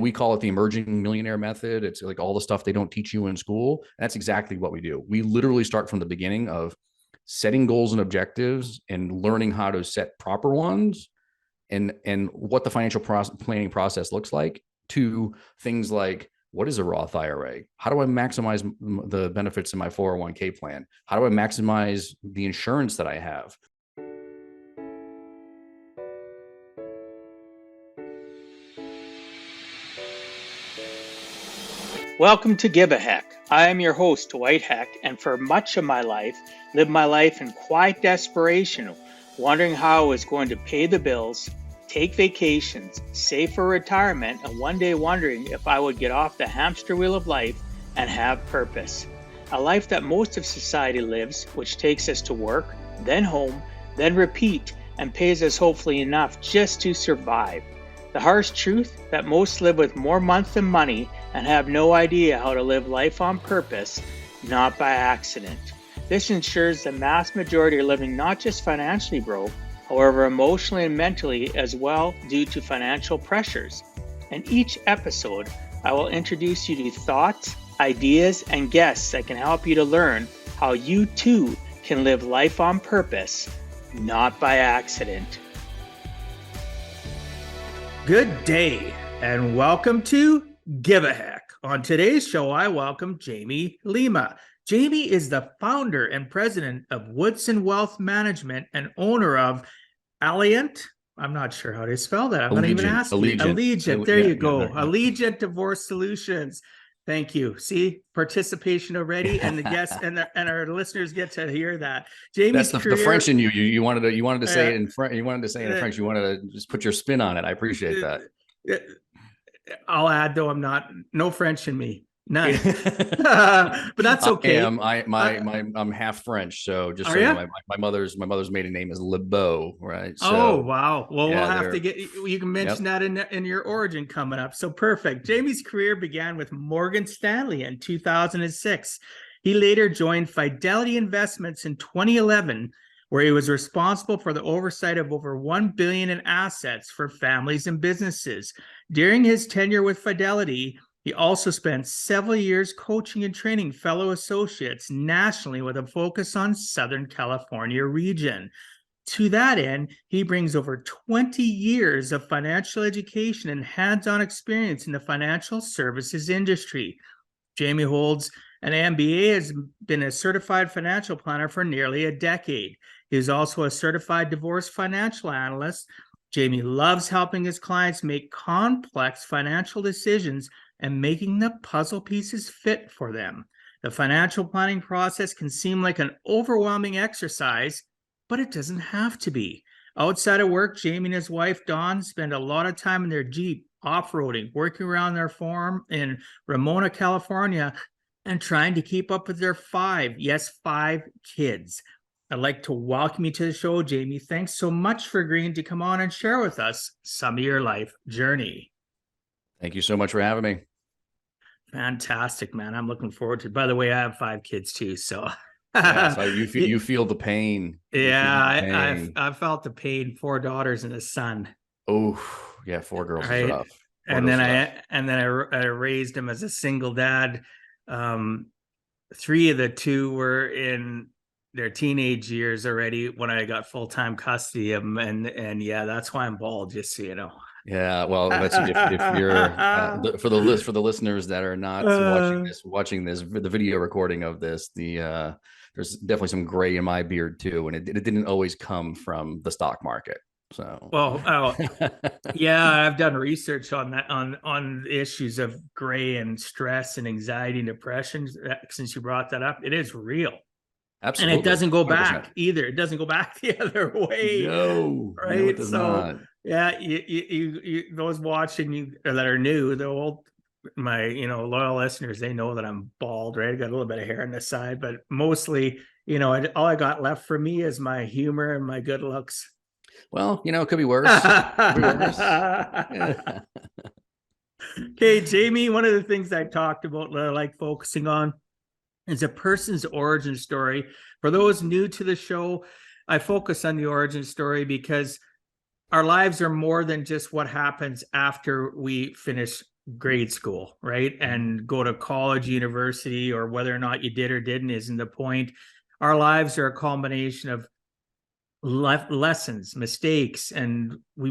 We call it the emerging millionaire method. It's like all the stuff they don't teach you in school. That's exactly what we do. We literally start from the beginning of setting goals and objectives and learning how to set proper ones and what the financial planning process looks like, to things like, what is a Roth IRA? How do I maximize the benefits in my 401k plan? How do I maximize the insurance that I have? Welcome to Give a Heck. I am your host, Dwight Heck, and for much of my life, lived my life in quiet desperation, wondering how I was going to pay the bills, take vacations, save for retirement, and one day wondering if I would get off the hamster wheel of life and have purpose. A life that most of society lives, which takes us to work, then home, then repeat, and pays us hopefully enough just to survive. The harsh truth that most live with more month than money and have no idea how to live life on purpose, not by accident. This ensures the mass majority are living not just financially broke, however emotionally and mentally as well due to financial pressures. In each episode, I will introduce you to thoughts, ideas, and guests that can help you to learn how you too can live life on purpose, not by accident. Good day and welcome to Give a Heck. On today's show, I welcome Jamie Lima. Jamie is the founder and president of Woodson Wealth Management and owner of Allegiant. I'm not sure how to spell that. I'm going to even ask you. Allegiant. There you go. Allegiant Divorce Solutions. Thank you. See, participation already, and the guests and our listeners get to hear that. Jamie's That's the French in you. You wanted to say it in French. You wanted to say it in French. You wanted to just put your spin on it. I appreciate that. I'll add, though, no French in me. None. But that's okay. I'm half French, so just so my mother's maiden name is LeBeau, right? So, oh wow. Well, we'll have to get you can mention that in your origin coming up. So perfect. Jamie's career began with Morgan Stanley in 2006. He later joined Fidelity Investments in 2011, where he was responsible for the oversight of over $1 billion in assets for families and businesses. During his tenure with Fidelity, he also spent several years coaching and training fellow associates nationally with a focus on Southern California region. To that end, he brings over 20 years of financial education and hands-on experience in the financial services industry. Jamie holds an MBA, has been a certified financial planner for nearly a decade. He is also a certified divorce financial analyst. Jamie loves helping his clients make complex financial decisions and making the puzzle pieces fit for them. The financial planning process can seem like an overwhelming exercise, but it doesn't have to be. Outside of work, Jamie and his wife, Dawn, spend a lot of time in their Jeep, off-roading, working around their farm in Ramona, California, and trying to keep up with their five kids. I'd like to welcome you to the show, Jamie. Thanks so much for agreeing to come on and share with us some of your life journey. Thank you so much for having me. Fantastic, man. I'm looking forward to it. By the way, I have 5 kids too, so so you feel the pain. I felt the pain. 4 daughters and a son. Oh yeah, 4 girls is rough. And then I raised them as a single dad. 3 of the 2 were in their teenage years already when I got full-time custody of them, and yeah, that's why I'm bald, just so you know. Yeah, well, that's if you're for the listeners that are not watching this, the video recording of this, there's definitely some gray in my beard too, and it didn't always come from the stock market. So yeah, I've done research on that on issues of gray and stress and anxiety and depression. Since you brought that up, it is real. Absolutely. And it doesn't go 100%. back either. It doesn't go back the other way. No, right. No, it does not. Yeah, you those watching you that are new, my loyal listeners, they know that I'm bald, right? I got a little bit of hair on the side, but mostly, all I got left for me is my humor and my good looks. Well, it could be worse. Okay, Jamie, one of the things I talked about that I like focusing on is a person's origin story. For those new to the show, I focus on the origin story because our lives are more than just what happens after we finish grade school, right? And go to college, university, or whether or not you did or didn't isn't the point. Our lives are a combination of lessons, mistakes, and we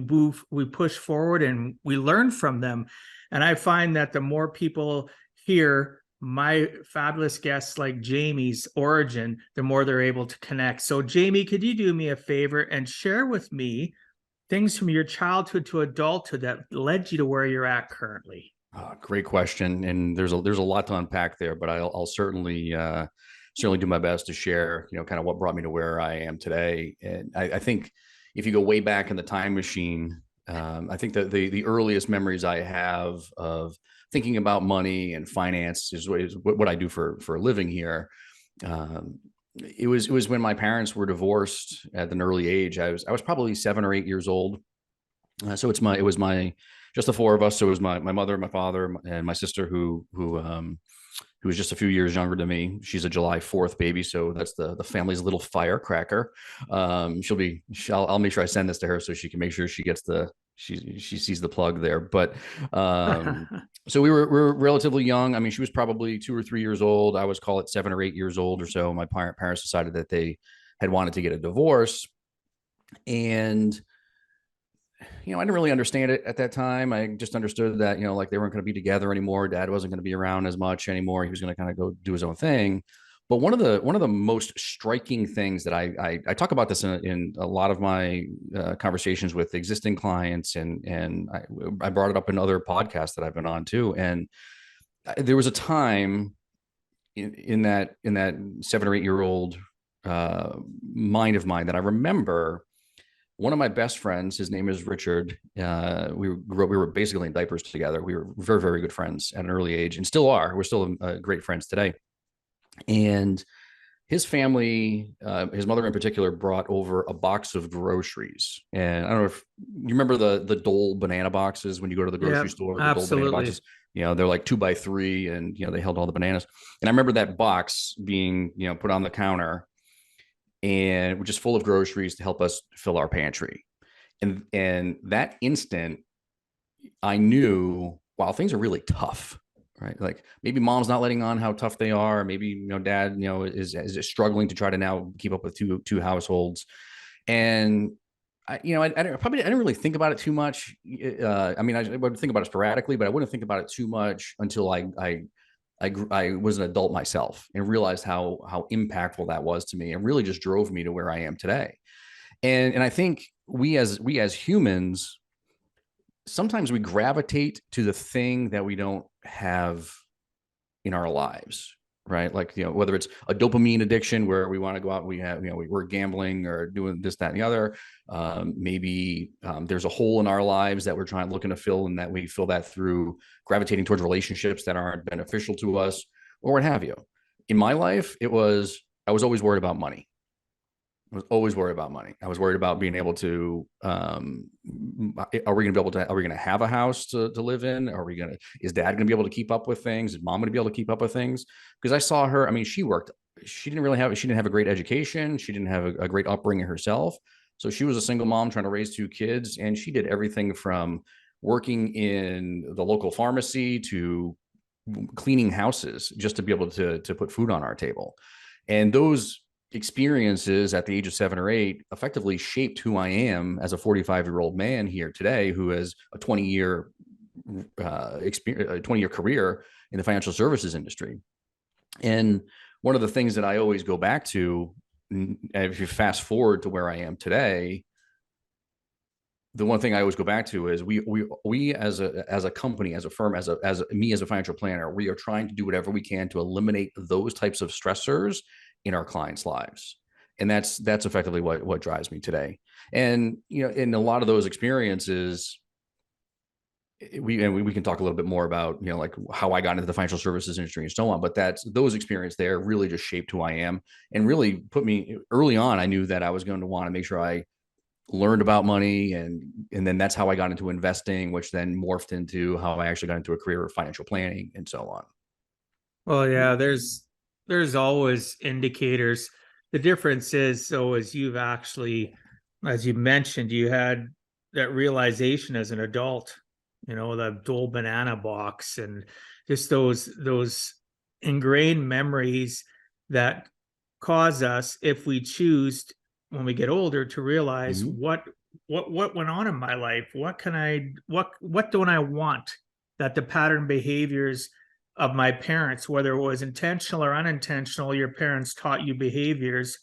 push forward and we learn from them. And I find that the more people hear my fabulous guests like Jamie's origin, the more they're able to connect. So Jamie, could you do me a favor and share with me things from your childhood to adulthood that led you to where you're at currently? Great question, and there's a lot to unpack there, but I'll certainly do my best to share, kind of what brought me to where I am today. And I think if you go way back in the time machine, I think that the earliest memories I have of thinking about money and finance is what I do for a living here. It was when my parents were divorced at an early age. I was probably 7 or 8 years old. So it was just the four of us. So it was my mother, my father, and my sister who was just a few years younger than me. She's a July 4th baby, so that's the family's little firecracker. I'll make sure I send this to her so she can make sure she gets she sees the plug there. But so we were relatively young. I mean, she was probably 2 or 3 years old. I was, call it 7 or 8 years old or so. My parents decided that they had wanted to get a divorce, and I didn't really understand it at that time. I just understood that, like they weren't going to be together anymore. Dad wasn't going to be around as much anymore. He was going to kind of go do his own thing. But one of the most striking things that I talk about this in a lot of my conversations with existing clients, and I brought it up in other podcasts that I've been on too. And there was a time in that 7 or 8 year old mind of mine that I remember. One of my best friends, his name is Richard. We were basically in diapers together. We were very, very good friends at an early age, and still are. We're still great friends today. And his family, his mother in particular, brought over a box of groceries. And I don't know if you remember the Dole banana boxes when you go to the grocery store. The absolutely. Dole banana boxes. They're like 2x3, and they held all the bananas. And I remember that box being put on the counter, and we're just full of groceries to help us fill our pantry. And that instant, I knew, wow, things are really tough, right? Like maybe mom's not letting on how tough they are. Maybe, dad, is struggling to try to now keep up with two households. And I didn't really think about it too much. I mean, I would think about it sporadically, but I wouldn't think about it too much until I was an adult myself and realized how impactful that was to me, and really just drove me to where I am today. And I think we as humans, sometimes we gravitate to the thing that we don't have in our lives, right? Like, whether it's a dopamine addiction where we want to go out, we're gambling or doing this, that, and the other. Maybe there's a hole in our lives that we're looking to fill, and that we fill that through gravitating towards relationships that aren't beneficial to us, or what have you. In my life, I was always worried about money. I was always worried about money. I was worried about being able to, are we going to have a house to live in? Is dad going to be able to keep up with things? Is mom going to be able to keep up with things? Because I saw her, I mean, she didn't have a great education. She didn't have a great upbringing herself. So she was a single mom trying to raise 2 kids. And she did everything from working in the local pharmacy to cleaning houses just to be able to put food on our table. And those experiences at the age of 7 or 8 effectively shaped who I am as a 45-year-old man here today, who has a 20-year career in the financial services industry. And one of the things that I always go back to, if you fast forward to where I am today, the one thing I always go back to is we as a company, as a firm, as me as a financial planner, we are trying to do whatever we can to eliminate those types of stressors in our clients' lives. And that's effectively what drives me today. And, in a lot of those experiences, we can talk a little bit more about, like how I got into the financial services industry and so on, but those experiences there really just shaped who I am, and really put me early on. I knew that I was going to want to make sure I learned about money, and then that's how I got into investing, which then morphed into how I actually got into a career of financial planning and so on. Well, yeah, there's always indicators. The difference is, so as you mentioned, you had that realization as an adult the Dole banana box, and just those ingrained memories that cause us, if we choose when we get older, to realize what went on in my life. What don't I want? That the pattern behaviors of my parents, whether it was intentional or unintentional, your parents taught you behaviors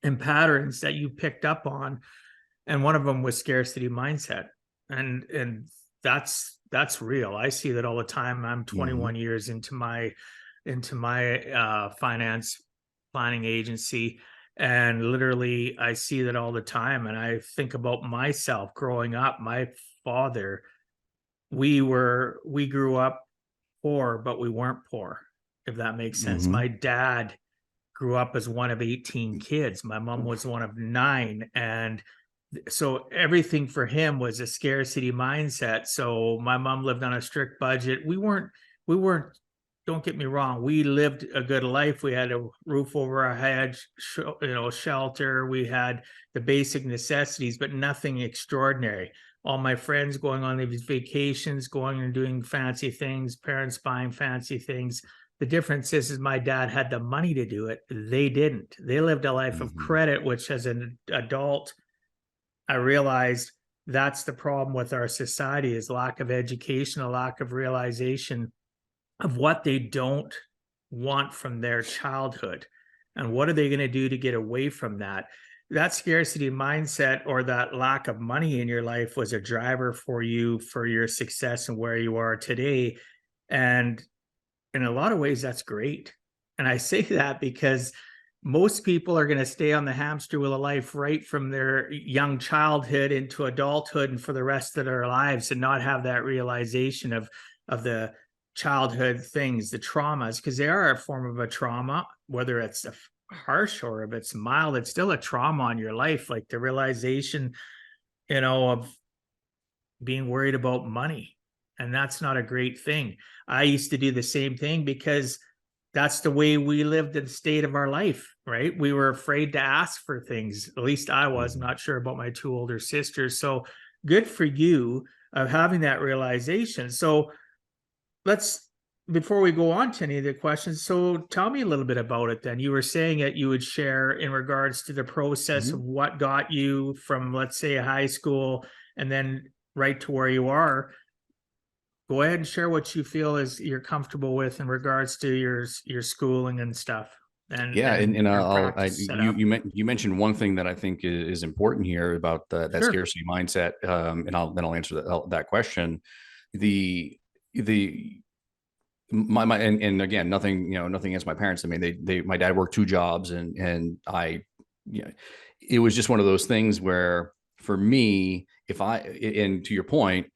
and patterns that you picked up on. And one of them was scarcity mindset. And that's real. I see that all the time. I'm 21 years into my finance planning agency, and literally I see that all the time. And I think about myself growing up. My father, we grew up poor, but we weren't poor, if that makes sense. My dad grew up as one of 18 kids. My mom was one of 9. And so everything for him was a scarcity mindset. So my mom lived on a strict budget. We weren't, don't get me wrong, we lived a good life. We had a roof over our head, shelter. We had the basic necessities, but nothing extraordinary. All my friends going on these vacations, going and doing fancy things, parents buying fancy things. The difference is my dad had the money to do it. They didn't. They lived a life of credit, which as an adult, I realized that's the problem with our society, is lack of education, a lack of realization of what they don't want from their childhood. And what are they going to do to get away from that? That scarcity mindset, or that lack of money in your life, was a driver for you, for your success and where you are today. And in a lot of ways, that's great. And I say that because most people are going to stay on the hamster wheel of life right from their young childhood into adulthood and for the rest of their lives, and not have that realization of the childhood things, the traumas, because they are a form of a trauma, whether it's harsh or if it's mild. It's still a trauma on your life, like the realization, of being worried about money. And that's not a great thing. I used to do the same thing because that's the way we lived in the state of our life, right? We were afraid to ask for things. At least I was. I'm not sure about my 2 older sisters. So good for you of having that realization. So before we go on to any of the questions, so tell me a little bit about it then. You were saying that you would share in regards to the process of what got you from, let's say, high school and then right to where you are. Go ahead and share what you feel is you're comfortable with in regards to your schooling and stuff. And you mentioned one thing that I think is important here about that scarcity mindset, and I'll answer that question. And again, nothing against my parents. I mean, my dad worked 2 jobs, and it was just one of those things where, for me, and to your point,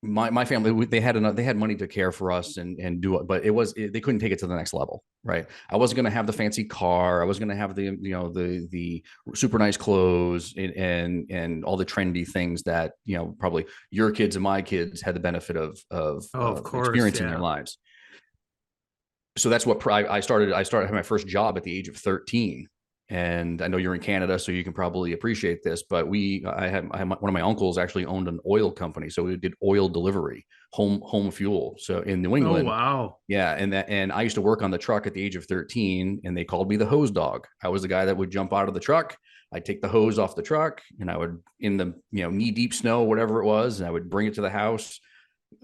my family, they had money to care for us and do it, but they couldn't take it to the next level, right? I wasn't going to have the fancy car. I was going to have the super nice clothes and all the trendy things that, probably your kids and my kids had the benefit of course, experiencing in their lives. So that's what I started having my first job at the age of 13. And I know you're in Canada, so you can probably appreciate this, but I had one of my uncles actually owned an oil company. So we did oil delivery, home fuel. So in New England. Oh, wow. Yeah. And I used to work on the truck at the age of 13, and they called me the hose dog. I was the guy that would jump out of the truck. I'd take the hose off the truck, and I would, in the, knee deep snow, whatever it was, and I would bring it to the house,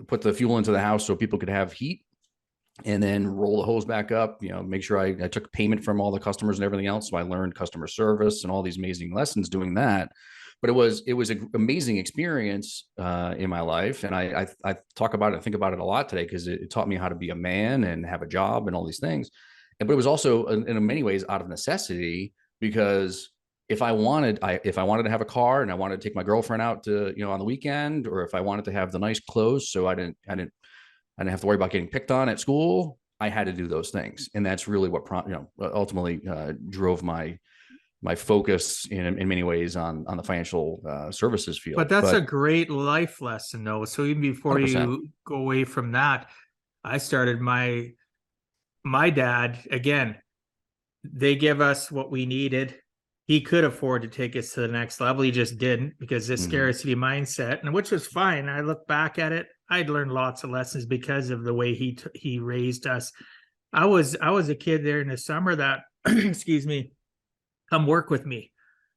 put the fuel into the house so people could have heat, and then roll the hose back up, make sure I took payment from all the customers and everything else. So I learned customer service and all these amazing lessons doing that. But it was an amazing experience in my life. And I talk about it and think about it a lot today, because it taught me how to be a man and have a job and all these things. But it was also in many ways out of necessity, because if I wanted to have a car and I wanted to take my girlfriend out to, on the weekend, or if I wanted to have the nice clothes, so I didn't have to worry about getting picked on at school, I had to do those things. And that's really what ultimately drove my focus in many ways on the financial services field. But that's a great life lesson, though. So even before 100%. You go away from that, I started my dad, again, they give us what we needed. he could afford to take us to the next level. He just didn't, because this scarcity mindset, and which was fine. I look back at it, I'd learned lots of lessons because of the way he raised us. I was a kid there in the summer that, excuse me, come work with me.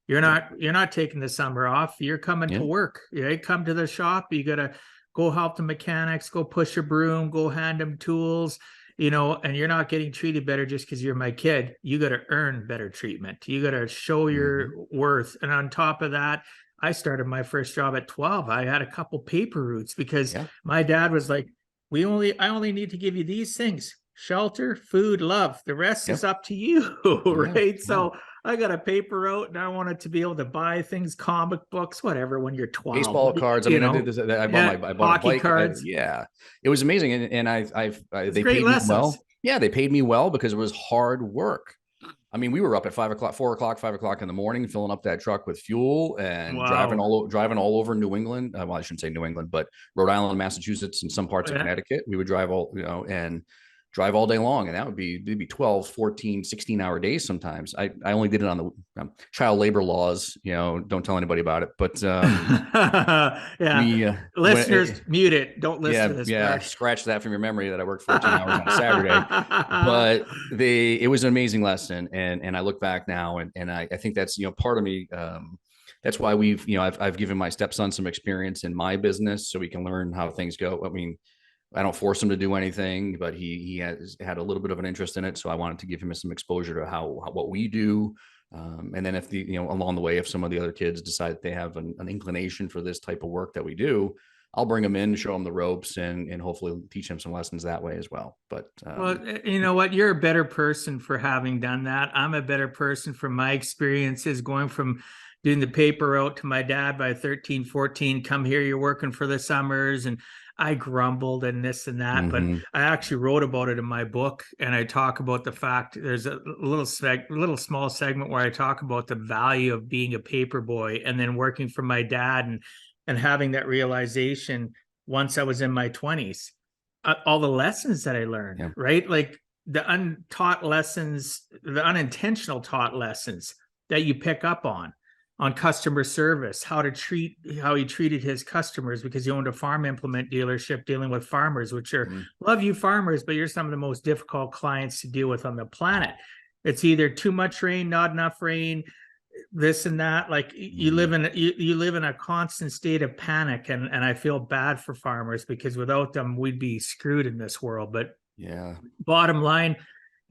You're not taking the summer off. You're coming to work. You come to the shop. You got to go help the mechanics, go push a broom, go hand them tools, and you're not getting treated better just because you're my kid. You got to earn better treatment. You got to show your worth. And on top of that, I started my first job at 12. I had a couple paper routes because my dad was like, I only need to give you these things: shelter, food, love. The rest is up to you. Right. So I got a paper route, and I wanted to be able to buy things, comic books, whatever, when you're 12. Baseball cards. I mean, I did this. I bought a bike. Cards. It was amazing. And they paid lessons. me well. Yeah, they paid me well because it was hard work. I mean, we were up at 5 o'clock in the morning, filling up that truck with fuel and driving all over New England. Well, I shouldn't say New England, but Rhode Island, Massachusetts, and some parts of Connecticut. We would drive drive all day long. And it'd be 12, 14, 16-hour days sometimes. I only did it on the child labor laws, don't tell anybody about it. But listeners, mute it. Don't listen to this. Yeah, scratch that from your memory that I worked 14 hours on a Saturday. But it was an amazing lesson. And I look back now and I think that's, part of me. That's why I've given my stepson some experience in my business so we can learn how things go. I mean, I don't force him to do anything, but he has had a little bit of an interest in it. So I wanted to give him some exposure to what we do. And then if along the way, if some of the other kids decide they have an inclination for this type of work that we do, I'll bring them in, show them the ropes, and hopefully teach them some lessons that way as well. But well, you know what? You're a better person for having done that. I'm a better person from my experiences going from doing the paper route to my dad by 13, 14, come here, you're working for the summers. And I grumbled and this and that, but I actually wrote about it in my book. And I talk about the fact there's a little small segment where I talk about the value of being a paper boy and then working for my dad and having that realization once I was in my 20s, all the lessons that I learned, right? Like the untaught lessons, the unintentional taught lessons that you pick up on customer service, how he treated his customers, because he owned a farm implement dealership dealing with farmers, which are love you farmers, but you're some of the most difficult clients to deal with on the planet. It's either too much rain, not enough rain, this and that. Like you live in a constant state of panic, and I feel bad for farmers because without them we'd be screwed in this world. But bottom line,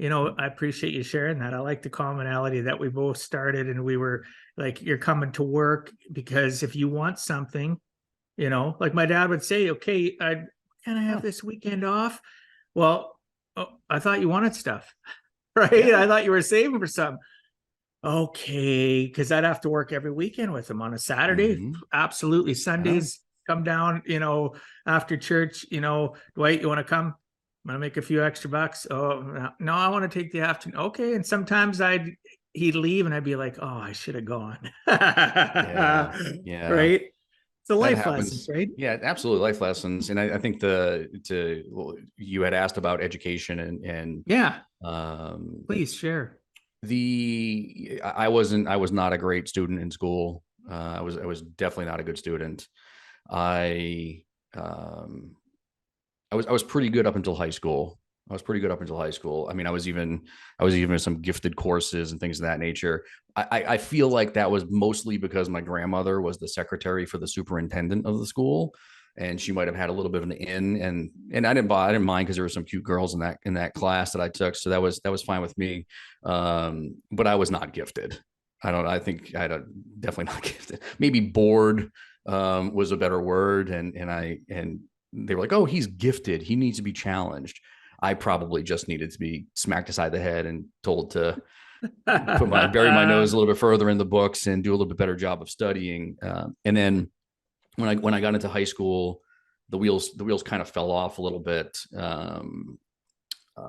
I appreciate you sharing that. I like the commonality that we both started, and we were like, you're coming to work because if you want something, like my dad would say, okay, can I have this weekend off? Well, I thought you wanted stuff, right? I thought you were saving for something. Okay, because I'd have to work every weekend with him on a Saturday. Absolutely. Sundays, come down, after church, Dwight, you want to come? I'm going to make a few extra bucks. Oh, no, I want to take the afternoon. Okay. And sometimes he'd leave and I'd be like, oh, I should have gone. Right. So life lessons, right? Yeah, absolutely. Life lessons. And I think you had asked about education and please share. I was not a great student in school. I was definitely not a good student. I was pretty good up until high school. I mean, I was even in some gifted courses and things of that nature. I feel like that was mostly because my grandmother was the secretary for the superintendent of the school, and she might have had a little bit of an in, and I didn't mind because there were some cute girls in that class that I took, so that was fine with me. But I was not gifted. I think definitely not gifted. Maybe bored was a better word, and they were like, oh, he's gifted, he needs to be challenged. I probably just needed to be smacked aside the head and told to bury my nose a little bit further in the books and do a little bit better job of studying. And then when I got into high school, the wheels kind of fell off a little bit. My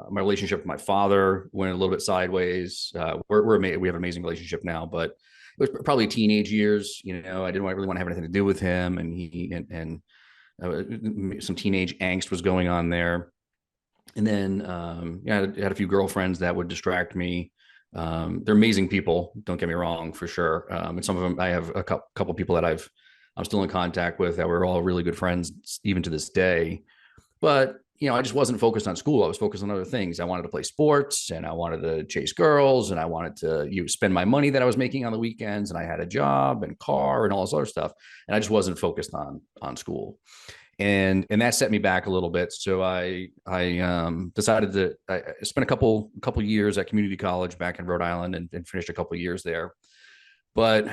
relationship with my father went a little bit sideways. We have an amazing relationship now, but it was probably teenage years. I didn't really want to have anything to do with him, and some teenage angst was going on there. And then I had a few girlfriends that would distract me. They're amazing people. Don't get me wrong, for sure. And some of them, I have a couple people that I'm still in contact with that we're all really good friends even to this day. But I just wasn't focused on school. I was focused on other things. I wanted to play sports, and I wanted to chase girls, and I wanted to spend my money that I was making on the weekends. And I had a job and car and all this other stuff, and I just wasn't focused on school. And that set me back a little bit. So I decided to I spent a couple years at community college back in Rhode Island, and finished a couple years there. But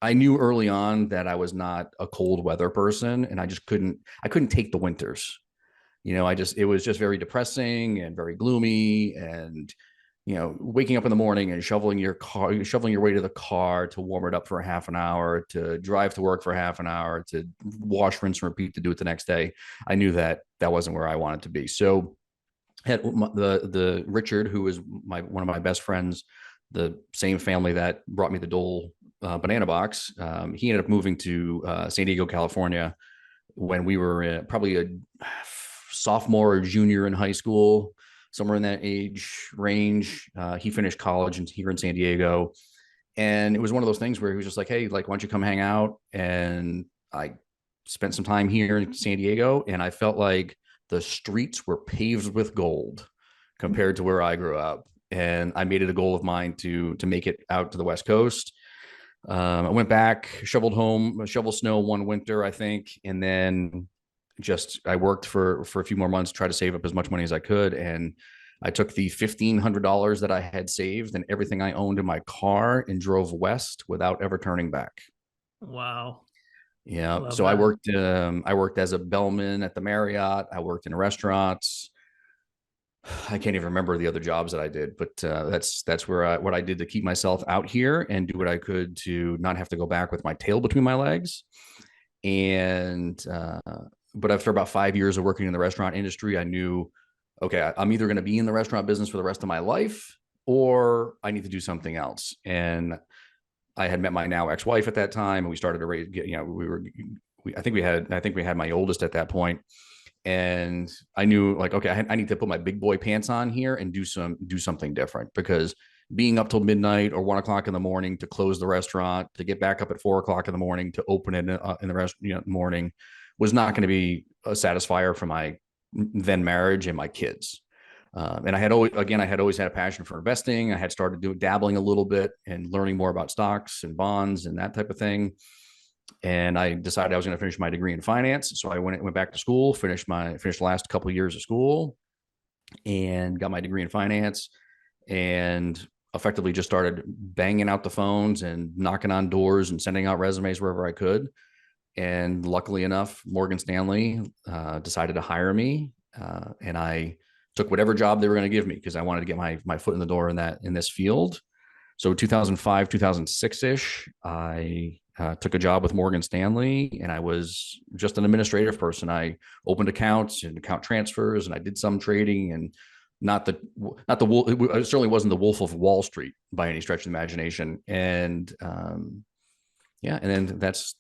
I knew early on that I was not a cold weather person, and I couldn't take the winters. It was just very depressing and very gloomy, and waking up in the morning and shoveling your way to the car to warm it up for half an hour, to drive to work for half an hour, to wash, rinse, and repeat to do it the next day. I knew that wasn't where I wanted to be. So had the Richard, who was one of my best friends, the same family that brought me the Dole banana box. He ended up moving to San Diego, California, when we were probably a sophomore or junior in high school, somewhere in that age range. He finished college here in San Diego. And it was one of those things where he was just like, hey, like, why don't you come hang out? And I spent some time here in San Diego, and I felt like the streets were paved with gold compared to where I grew up. And I made it a goal of mine to make it out to the West Coast. I went back, shoveled snow one winter, I think. And then I worked for a few more months, tried to save up as much money as I could. And I took the $1,500 that I had saved and everything I owned in my car and drove west without ever turning back. Wow. Yeah. So I worked as a bellman at the Marriott. I worked in restaurants. I can't even remember the other jobs that I did, but that's what I did to keep myself out here and do what I could to not have to go back with my tail between my legs. And but after about 5 years of working in the restaurant industry, I knew, okay, I'm either going to be in the restaurant business for the rest of my life, or I need to do something else. And I had met my now ex-wife at that time, and we started to raise. I think we had my oldest at that point. And I knew, like, okay, I need to put my big boy pants on here and do something different, because being up till midnight or 1 o'clock in the morning to close the restaurant, to get back up at 4 o'clock in the morning to open it in the rest morning, was not going to be a satisfier for my then marriage and my kids. And I had always had a passion for investing. I had started dabbling a little bit and learning more about stocks and bonds and that type of thing. And I decided I was going to finish my degree in finance. So I went back to school, finished the last couple of years of school, and got my degree in finance, and effectively just started banging out the phones and knocking on doors and sending out resumes wherever I could. And luckily enough, Morgan Stanley decided to hire me, and I took whatever job they were going to give me, because I wanted to get my foot in the door in this field. So 2005, 2006-ish, I took a job with Morgan Stanley, and I was just an administrative person. I opened accounts and account transfers, and I did some trading, and it certainly wasn't the Wolf of Wall Street by any stretch of the imagination. And and then that's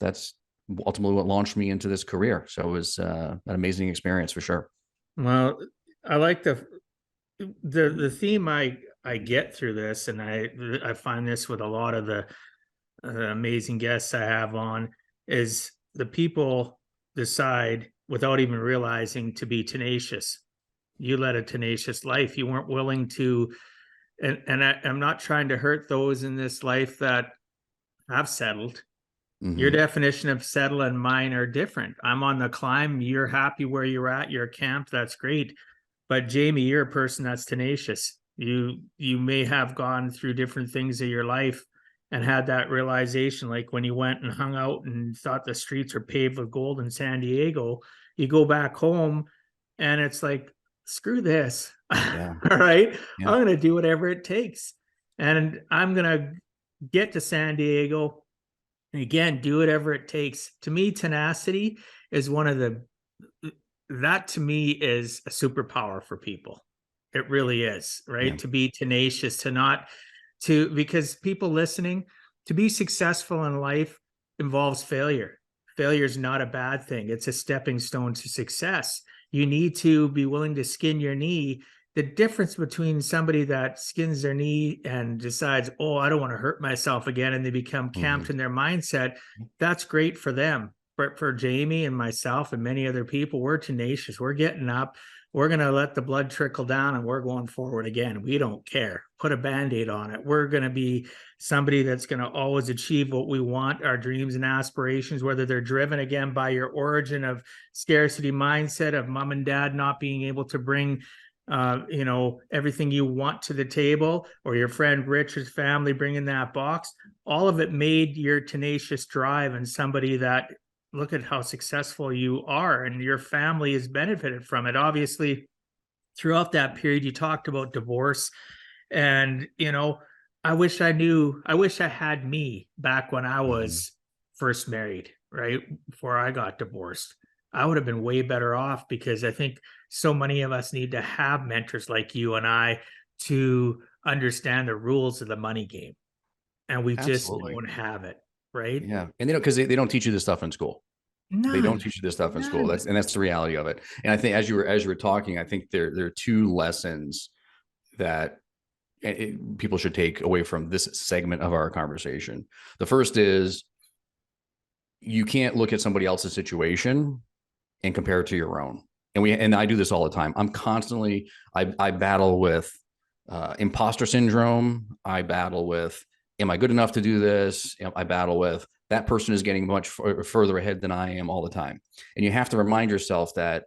ultimately what launched me into this career. So it was an amazing experience for sure. Well, I like the theme I get through this, and I find this with a lot of the amazing guests I have on, is the people decide without even realizing to be tenacious. You led a tenacious life. You weren't willing to, and I'm not trying to hurt those in this life that have settled. Mm-hmm. Your definition of settle and mine are different. I'm on the climb. You're happy where you're at. You're camped. That's great. But Jamie, you're a person that's tenacious. You may have gone through different things of your life and had that realization, like when you went and hung out and thought the streets were paved with gold in San Diego. You go back home and it's like, screw this. Yeah. All right. Yeah. I'm going to do whatever it takes. And I'm going to get to San Diego and, again, do whatever it takes. To me, tenacity is that to me is a superpower for people. It really is, right? Yeah. To be tenacious, because people listening, to be successful in life involves failure. Failure is not a bad thing. It's a stepping stone to success. You need to be willing to skin your knee the difference between somebody that skins their knee and decides, oh, I don't want to hurt myself again, and they become camped in their mindset, that's great for them. But for Jamie and myself and many other people, we're tenacious. We're getting up. We're going to let the blood trickle down and we're going forward again. We don't care. Put a Band-Aid on it. We're going to be somebody that's going to always achieve what we want, our dreams and aspirations, whether they're driven again by your origin of scarcity mindset of mom and dad not being able to bring everything you want to the table, or your friend Richard's family bringing that box. All of it made your tenacious drive and somebody that, look at how successful you are, and your family has benefited from it. Obviously, throughout that period, you talked about divorce, and I wish I had me back when I was first married, right before I got divorced. I would have been way better off, because I think so many of us need to have mentors like you and I to understand the rules of the money game, and we just don't have it. Right. Yeah. And because they don't teach you this stuff in school. None. They don't teach you this stuff in school. That's the reality of it. And I think as you were talking, I think there are two lessons that people should take away from this segment of our conversation. The first is, you can't look at somebody else's situation and compare it to your own. And I do this all the time. I'm constantly, I battle with imposter syndrome. I battle with, am I good enough to do this? I battle with, that person is getting much further ahead than I am all the time. And you have to remind yourself that,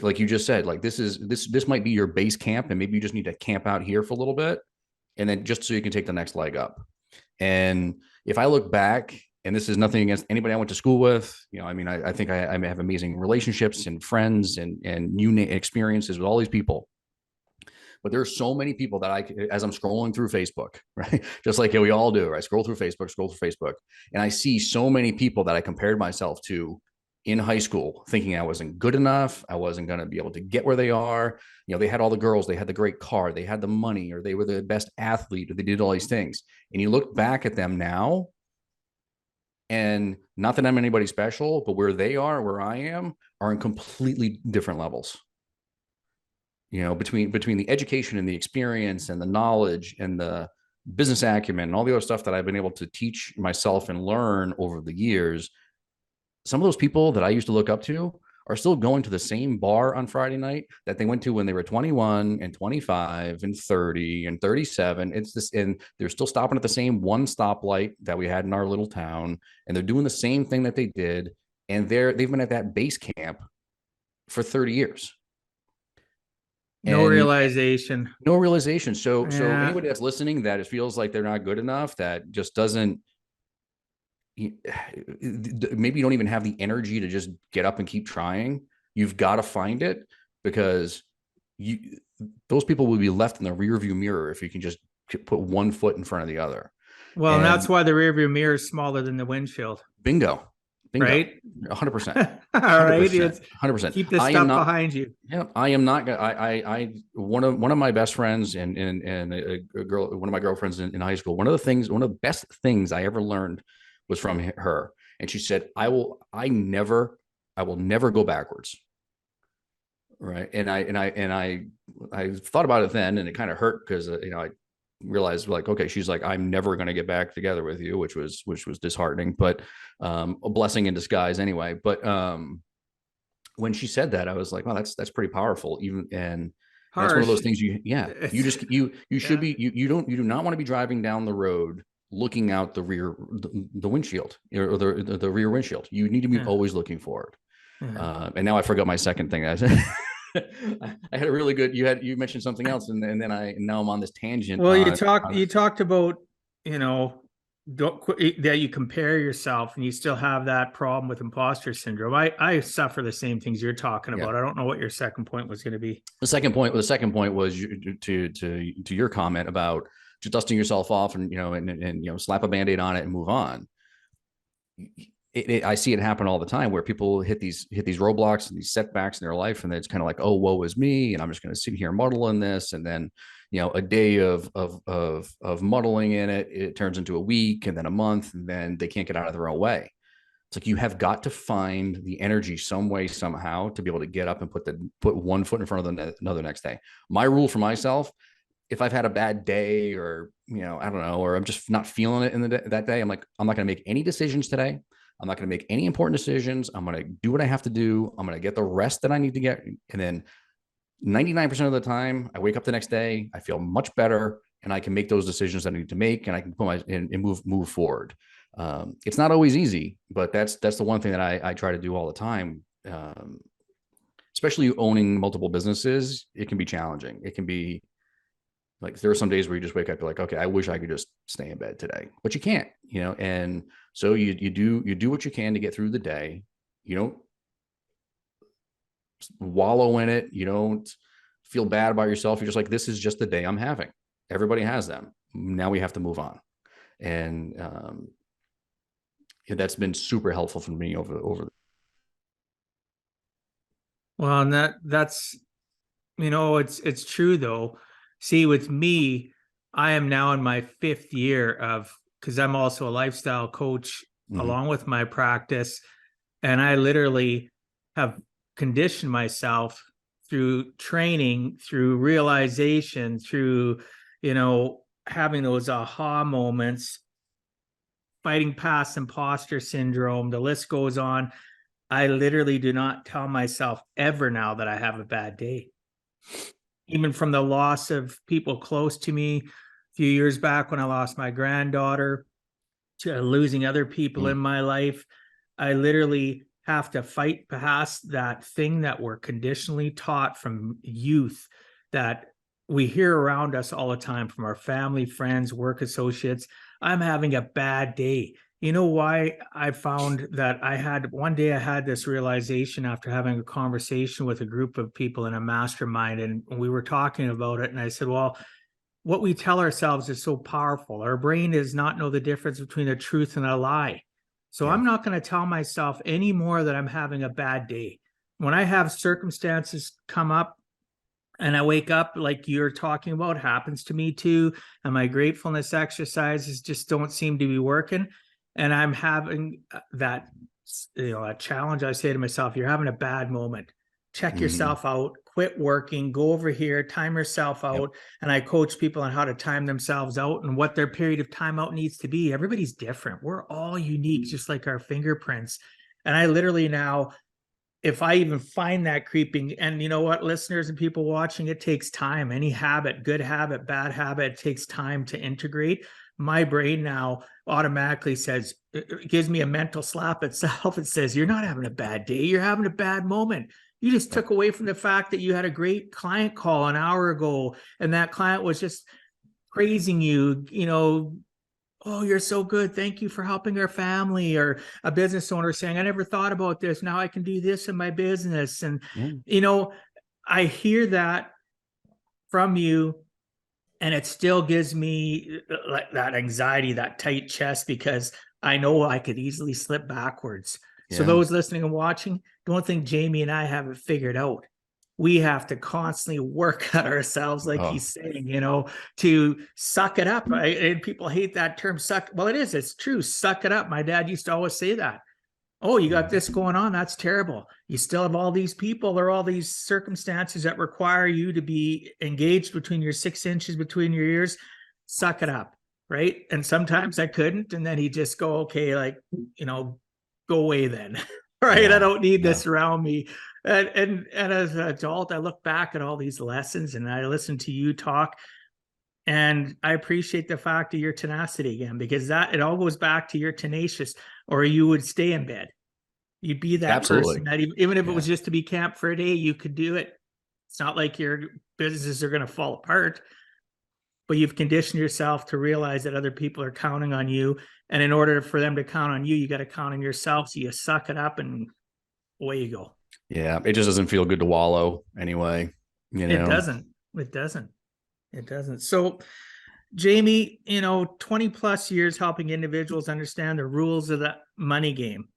like you just said, like this might be your base camp, and maybe you just need to camp out here for a little bit, and then just so you can take the next leg up. And if I look back, and this is nothing against anybody I went to school with, I think I have amazing relationships and friends and new experiences with all these people. But there are so many people that as I'm scrolling through Facebook, right? Just like we all do, right? Scroll through Facebook. And I see so many people that I compared myself to in high school, thinking I wasn't good enough. I wasn't going to be able to get where they are. They had all the girls, they had the great car, they had the money, or they were the best athlete, or they did all these things. And you look back at them now, and not that I'm anybody special, but where they are, where I am, are in completely different levels. Between the education and the experience and the knowledge and the business acumen and all the other stuff that I've been able to teach myself and learn over the years, some of those people that I used to look up to are still going to the same bar on Friday night that they went to when they were 21 and 25 and 30 and 37. And they're still stopping at the same one stoplight that we had in our little town, and they're doing the same thing that they did. And they've been at that base camp for 30 years. No realization. So anybody that's listening that it feels like they're not good enough, that just doesn't, maybe you don't even have the energy to just get up and keep trying. You've got to find it, because those people will be left in the rear view mirror if you can just put one foot in front of the other. Well, and that's why the rear view mirror is smaller than the windshield. Bingo. Right? 100%. All right. 100%. Keep this stuff behind you. Yeah. I am not I one of my best friends and a girl, one of my girlfriends in high school, one of the best things I ever learned was from her. And she said, I will never go backwards. Right. And I thought about it then, and it kind of hurt, because I realized, like, okay, she's like, I'm never going to get back together with you, which was disheartening, but a blessing in disguise anyway. But when she said that, I was like, well, that's pretty powerful. And that's one of those things you should be, you do not want to be driving down the road looking out the windshield, or the rear windshield. You need to be always looking forward. And now I forgot my second thing. I said, I had a really good, you mentioned something else, and then now I'm on this tangent. Well, you talked about, that you compare yourself, and you still have that problem with imposter syndrome. I suffer the same things you're talking about. I don't know what your second point was going to be. The second point was to your comment about just dusting yourself off and slap a Band-Aid on it and move on. I see it happen all the time, where people hit these roadblocks and these setbacks in their life, and it's kind of like, oh, woe is me, and I'm just going to sit here and muddle in this, and then a day of muddling in it turns into a week, and then a month, and then they can't get out of their own way. It's like you have got to find the energy some way, somehow to be able to get up and put one foot in front of another next day. My rule for myself, if I've had a bad day or, I don't know, or I'm just not feeling it in that day, I'm like, I'm not going to make any decisions today. I'm not going to make any important decisions. I'm going to do what I have to do. I'm going to get the rest that I need to get. And then 99% of the time I wake up the next day, I feel much better, and I can make those decisions that I need to make, and I can move forward. It's not always easy, but that's the one thing that I try to do all the time. Especially owning multiple businesses, it can be challenging. It can be like, there are some days where you just wake up, you're like, okay, I wish I could just stay in bed today, but you can't, and so you do what you can to get through the day. You don't wallow in it. You don't feel bad about yourself. You're just like, this is just the day I'm having. Everybody has them. Now we have to move on. And that's been super helpful for me over. Well, and that's, it's true though. See, with me, I am now in my 5th year because I'm also a lifestyle coach along with my practice. And I literally have conditioned myself through training, through realization, through, having those aha moments, fighting past imposter syndrome. The list goes on. I literally do not tell myself ever now that I have a bad day. Even from the loss of people close to me a few years back when I lost my granddaughter, to losing other people in my life, I literally have to fight past that thing that we're conditionally taught from youth, that we hear around us all the time from our family, friends, work associates. I'm having a bad day. You know why I found that I had this realization after having a conversation with a group of people in a mastermind, and we were talking about it. And I said, well, what we tell ourselves is so powerful. Our brain does not know the difference between a truth and a lie. So I'm not going to tell myself anymore that I'm having a bad day. When I have circumstances come up and I wake up, like you're talking about, happens to me too, and my gratefulness exercises just don't seem to be working, and I'm having that, a challenge, I say to myself, you're having a bad moment. Check yourself out, quit working, go over here, time yourself out. And I coach people on how to time themselves out and what their period of time out needs to be. Everybody's different. We're all unique, just like our fingerprints. And I literally now, if I even find that creeping, and you know what, listeners and people watching, it takes time. Any habit, good habit, bad habit, it takes time to integrate. My brain now automatically says, it gives me a mental slap itself. It says, you're not having a bad day. You're having a bad moment. You just took away from the fact that you had a great client call an hour ago, and that client was just praising you, oh, you're so good. Thank you for helping our family. Or a business owner saying, I never thought about this. Now I can do this in my business. And, I hear that from you, and it still gives me like that anxiety, that tight chest, because I know I could easily slip backwards. So those listening and watching, don't think Jamie and I have it figured out. We have to constantly work at ourselves, like he's saying, to suck it up. And people hate that term, suck. Well, it is. It's true. Suck it up. My dad used to always say that. Oh, you got this going on. That's terrible. You still have all these people or all these circumstances that require you to be engaged between your 6 inches between your ears. Suck it up. Right. And sometimes I couldn't. And then he'd just go, okay, like, go away then. Right. I don't need this around me. And as an adult, I look back at all these lessons and I listen to you talk, and I appreciate the fact of your tenacity again, because it all goes back to your tenacious, or you would stay in bed. You'd be that person that even if it was just to be camped for a day, you could do it. It's not like your businesses are going to fall apart, but you've conditioned yourself to realize that other people are counting on you. And in order for them to count on you, you got to count on yourself. So you suck it up and away you go. Yeah. It just doesn't feel good to wallow anyway. It doesn't. So Jamie, 20 plus years helping individuals understand the rules of the money game,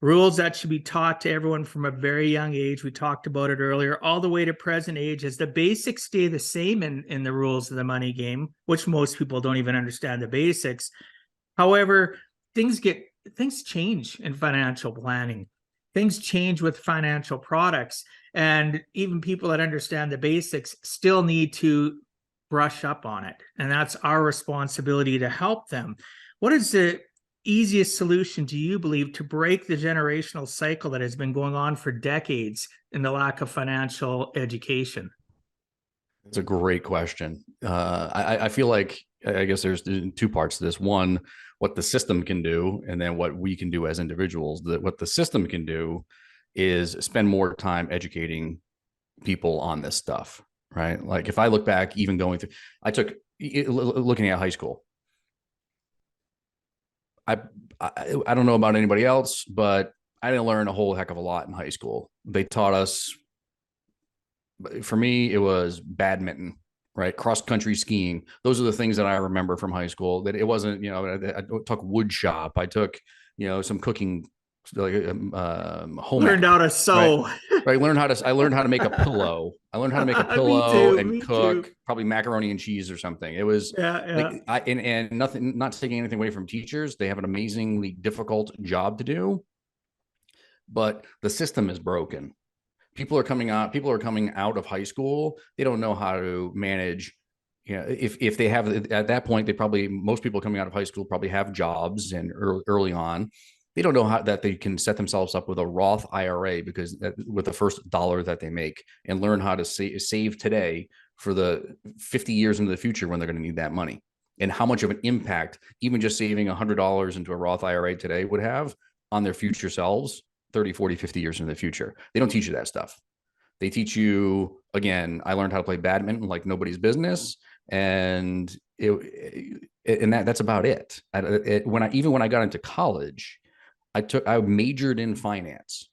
rules that should be taught to everyone from a very young age. We talked about it earlier, all the way to present age, as the basics stay the same in the rules of the money game, which most people don't even understand the basics. However, things get things change in financial planning. Things change with financial products. And even people that understand the basics still need to brush up on it. And that's our responsibility to help them. What is the easiest solution, do you believe, to break the generational cycle that has been going on for decades in the lack of financial education? It's a great question. I feel like, I guess there's two parts to this. One, what the system can do, and then what we can do as individuals. What the system can do is spend more time educating people on this stuff, right? Like if I look back, even going through, looking at high school. I don't know about anybody else, but I didn't learn a whole heck of a lot in high school. They taught us, for me, it was badminton, right? Cross country skiing. Those are the things that I remember from high school. That it wasn't, I took wood shop. I took, some cooking, like home learned ec, how to sew. Right? I learned how to make a pillow. I learned how to make a pillow and cook, probably macaroni and cheese or something. It was and nothing, not taking anything away from teachers. They have an amazingly difficult job to do, but the system is broken. People are coming out of high school. They don't know how to manage. If they have, at that point, most people coming out of high school probably have jobs, and early on, they don't know how that they can set themselves up with a Roth IRA, because with the first dollar that they make, and learn how to save today for the 50 years into the future when they're going to need that money, and how much of an impact even just saving $100 into a Roth IRA today would have on their future selves 30, 40, 50 years into the future. They don't teach you that stuff. They teach you, again, I learned how to play badminton like nobody's business. And that's about it. When I got into college, I majored in finance.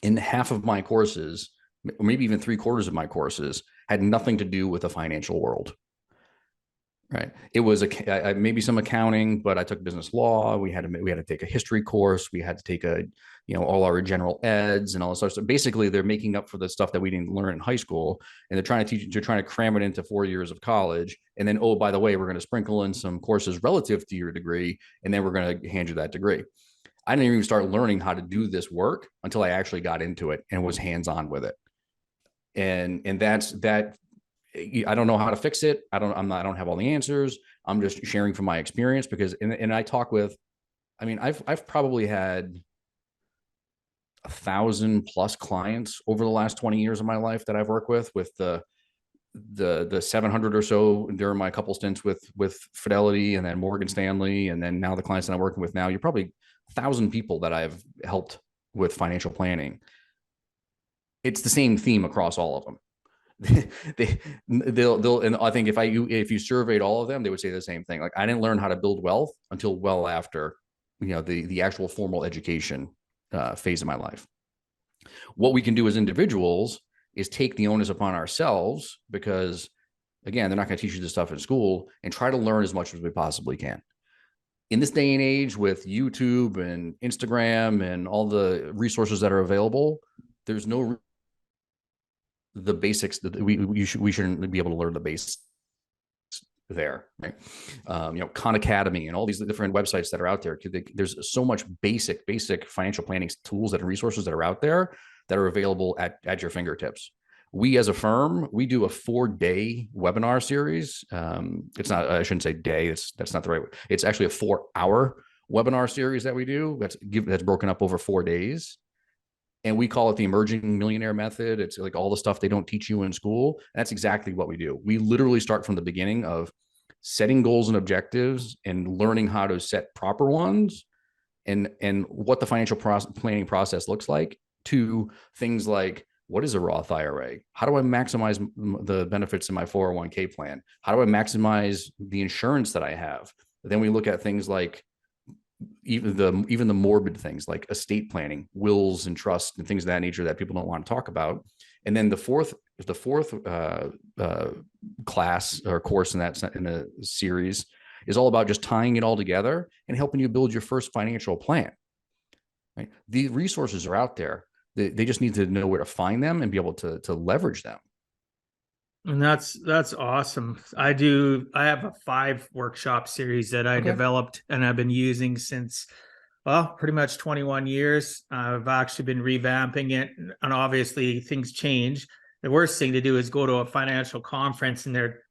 In half of my courses, or maybe even 3/4 of my courses, had nothing to do with the financial world. Right. It was maybe some accounting, but I took business law. We had to take a history course. We had to take all our general eds and all this stuff. So basically, they're making up for the stuff that we didn't learn in high school, and they're trying to cram it into 4 years of college. And then, oh, by the way, we're going to sprinkle in some courses relative to your degree, and then we're going to hand you that degree. I didn't even start learning how to do this work until I actually got into it and was hands-on with it. And that's that. I don't know how to fix it. I don't have all the answers. I'm just sharing from my experience, because, and I talk with, I've probably had 1,000+ clients over the last 20 years of my life that I've worked with the 700 or so during my couple stints with Fidelity, and then Morgan Stanley. And then now the clients that I'm working with now, you're probably 1,000 people that I've helped with financial planning. It's the same theme across all of them. They'll and I think if you surveyed all of them, they would say the same thing. Like, I didn't learn how to build wealth until well after the actual formal education phase of my life. What we can do as individuals is take the onus upon ourselves, because again, they're not going to teach you this stuff in school, and try to learn as much as we possibly can. In this day and age, with YouTube and Instagram and all the resources that are available, there's no the basics that we shouldn't be able to learn the basics there, right? Khan Academy and all these different websites that are out there. There's so much basic financial planning tools and resources that are out there that are available at your fingertips. We as a firm, we do a 4-day webinar series. It's not, I shouldn't say day. That's not the right word. It's actually a 4-hour webinar series that we do. That's broken up over 4 days. And we call it the Emerging Millionaire Method. It's like all the stuff they don't teach you in school. And that's exactly what we do. We literally start from the beginning of setting goals and objectives and learning how to set proper ones, and what the financial planning process looks like, to things like, what is a Roth IRA? How do I maximize the benefits in my 401k plan? How do I maximize the insurance that I have? But then we look at things like even the morbid things like estate planning, wills and trusts, and things of that nature that people don't want to talk about. And then the fourth class or course in the series is all about just tying it all together and helping you build your first financial plan. Right? The resources are out there. They just need to know where to find them and be able to leverage them. And that's awesome. I have a 5 workshop series that I developed and I've been using since Well, pretty much 21 years. I've actually been revamping it, and obviously things change. The worst thing to do is go to a financial conference and their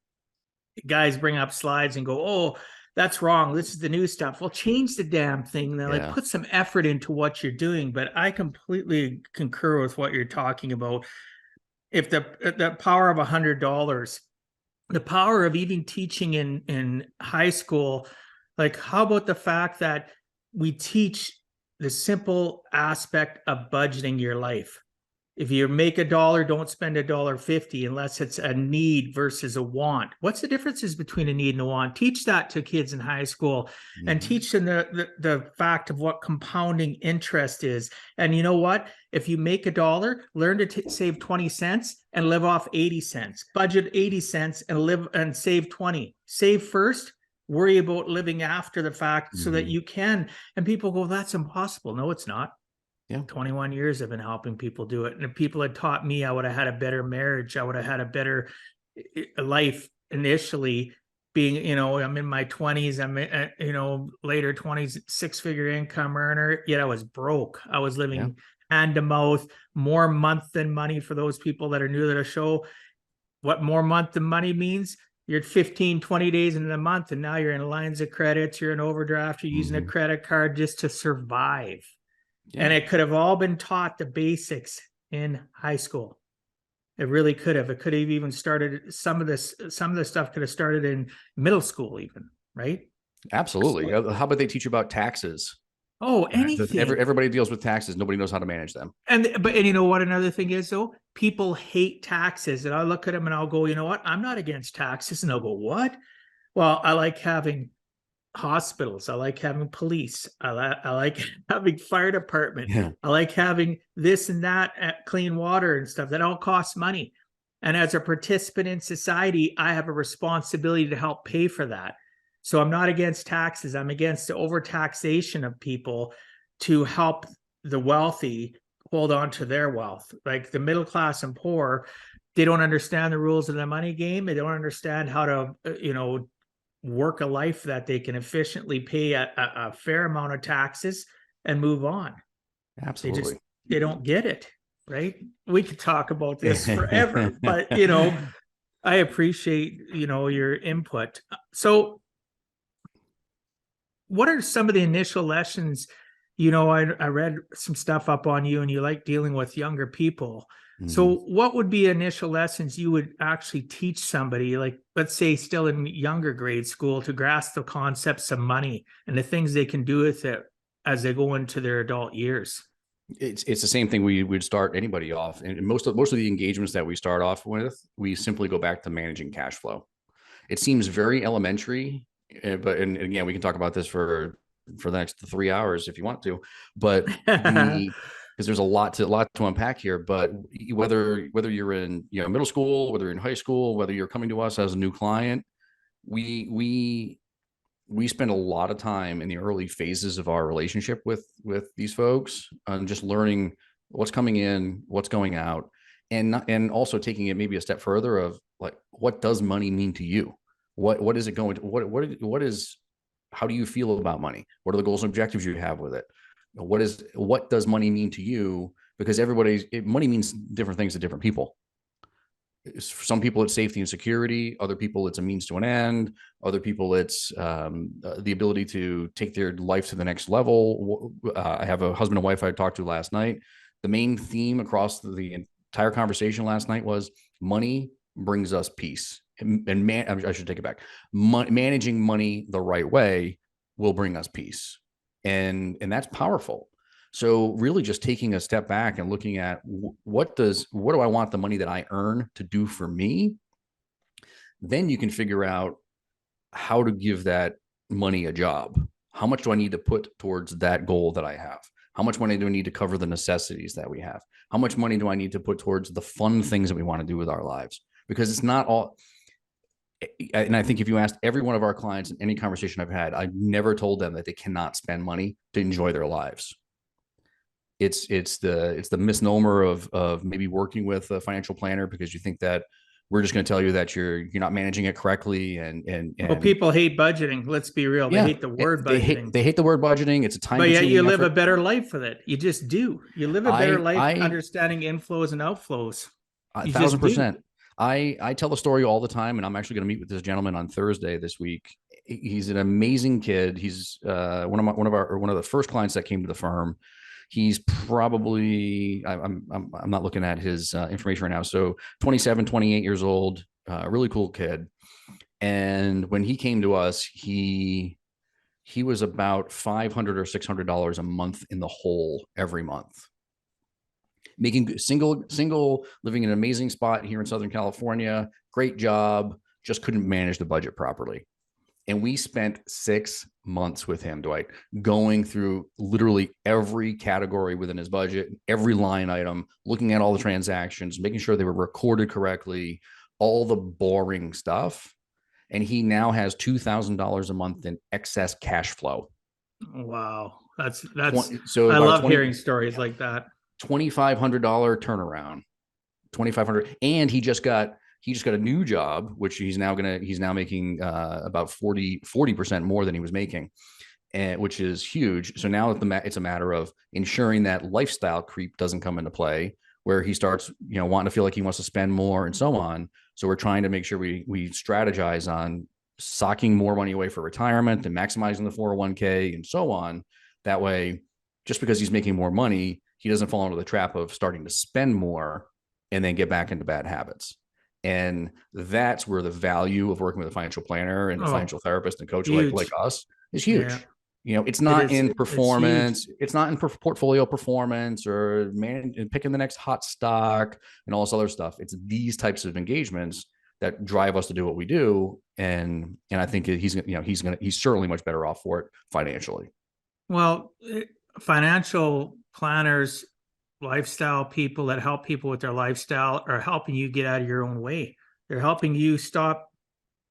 guys bring up slides and go, "Oh, that's wrong. This is the new stuff." Well, change the damn thing. Then, like, put some effort into what you're doing. But I completely concur with what you're talking about. If the power of $100, the power of even teaching in high school, like, how about the fact that we teach the simple aspect of budgeting your life? If you make $1, don't spend $1.50 unless it's a need versus a want. What's the differences between a need and a want? Teach that to kids in high school, and teach them the fact of what compounding interest is. And you know what? If you make $1, learn to save 20 cents and live off 80 cents. Budget 80 cents and live and save 20. Save first, worry about living after the fact so that you can. And people go, "That's impossible." No, it's not. 21 years I've been helping people do it. And if people had taught me, I would have had a better marriage. I would have had a better life initially. Being, I'm in my 20s, I'm, later 20s, 6-figure income earner, yet I was broke. I was living hand to mouth, more month than money. For those people that are new to the show, what more month than money means: you're 15, 20 days into the month, and now you're in lines of credits, you're in overdraft, you're using a credit card just to survive. And it could have all been taught the basics in high school. It really could have. It could have even started some of the stuff could have started in middle school even, right? Absolutely. How about they teach you about taxes? Oh, anything. Everybody deals with taxes. Nobody knows how to manage them. And you know what another thing is, though? People hate taxes. And I look at them and I'll go, "You know what? I'm not against taxes." And they'll go, "What?" Well, I like having hospitals. I like having police. I like having fire department. I like having this and that, clean water and stuff. That all costs money. And as a participant in society, I have a responsibility to help pay for that. So I'm not against taxes. I'm against the overtaxation of people to help the wealthy hold on to their wealth. Like the middle class and poor, they don't understand the rules of the money game. They don't understand how to, work a life that they can efficiently pay a fair amount of taxes and move on. Absolutely. They don't get it, right? We could talk about this forever, but I appreciate, your input. So what are some of the initial lessons? I read some stuff up on you, and you like dealing with younger people. So what would be initial lessons you would actually teach somebody, like, let's say, still in younger grade school, to grasp the concepts of money and the things they can do with it as they go into their adult years? It's the same thing we would start anybody off. And most of the engagements that we start off with, we simply go back to managing cash flow. It seems very elementary, but again, we can talk about this for the next 3 hours if you want to, but because there's a lot to unpack here. But whether you're in middle school, whether you're in high school, whether you're coming to us as a new client, we spend a lot of time in the early phases of our relationship with these folks on just learning what's coming in, what's going out, and also taking it maybe a step further of, like, what does money mean to you? What is it going to, what is, how do you feel about money? What are the goals and objectives you have with it? What does money mean to you? Because money means different things to different people. For some people, it's safety and security. Other people, it's a means to an end. Other people, it's the ability to take their life to the next level. I have a husband and wife I talked to last night. The main theme across the entire conversation last night was money brings us peace. I should take it back. Managing money the right way will bring us peace. And that's powerful. So really just taking a step back and looking at what do I want the money that I earn to do for me? Then you can figure out how to give that money a job. How much do I need to put towards that goal that I have? How much money do I need to cover the necessities that we have? How much money do I need to put towards the fun things that we want to do with our lives? Because it's not all. And I think if you asked every one of our clients in any conversation I've had, I've never told them that they cannot spend money to enjoy their lives. It's the misnomer of maybe working with a financial planner because you think that we're just going to tell you that you're not managing it correctly. Well, people hate budgeting. Let's be real. They hate the word budgeting. They hate the word budgeting. It's a time but yet consuming you live effort. a better life with it. You just do. You live a better life I understanding inflows and outflows. 1,000%. I tell the story all the time, and I'm actually going to meet with this gentleman on Thursday this week. He's an amazing kid. He's one of the first clients that came to the firm. He's probably, I'm not looking at his information right now. So 27, 28 years old, really cool kid. And when he came to us, he was about $500 or $600 a month in the hole every month. Making single, living in an amazing spot here in Southern California, great job, just couldn't manage the budget properly. And we spent 6 months with him, Dwight, going through literally every category within his budget, every line item, looking at all the transactions, making sure they were recorded correctly, all the boring stuff. And he now has $2,000 a month in excess cash flow. Wow. So I love hearing stories like that. $2,500 turnaround, $2,500. And he just got a new job, which he's now making about 40% more than he was making, and which is huge. So now it's a matter of ensuring that lifestyle creep doesn't come into play, where he starts, wanting to feel like he wants to spend more and so on. So we're trying to make sure we strategize on socking more money away for retirement and maximizing the 401k and so on. That way, just because he's making more money, he doesn't fall into the trap of starting to spend more and then get back into bad habits. And that's where the value of working with a financial planner and a financial therapist and coach like us is huge. Yeah. It's not in performance. It's not in portfolio performance or picking the next hot stock and all this other stuff. It's these types of engagements that drive us to do what we do. And I think he's certainly much better off for it financially. Well, financial planners, lifestyle people that help people with their lifestyle are helping you get out of your own way. They're helping you stop,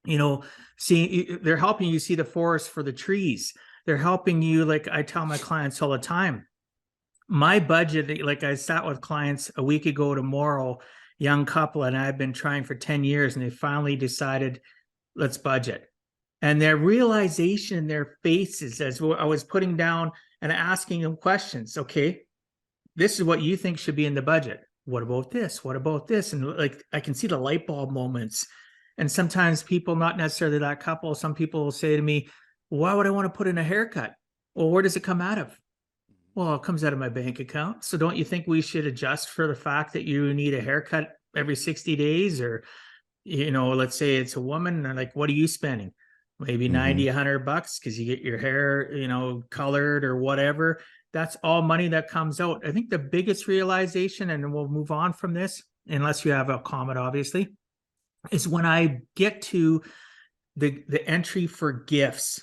they're helping you see the forest for the trees. They're helping you, like I tell my clients all the time, my budget, like I sat with clients a week ago tomorrow, young couple, and I've been trying for 10 years, and they finally decided, let's budget. And their realization in their faces as I was putting down and asking them questions, okay, this is what you think should be in the budget. What about this? What about this? And like, I can see the light bulb moments. And sometimes people, not necessarily that couple, some people will say to me, why would I want to put in a haircut? Well, where does it come out of? Well, it comes out of my bank account. So don't you think we should adjust for the fact that you need a haircut every 60 days? Or, let's say it's a woman, and like, what are you spending? Maybe 90, $100 because you get your hair, colored or whatever. That's all money that comes out. I think the biggest realization, and we'll move on from this, unless you have a comment, obviously, is when I get to the entry for gifts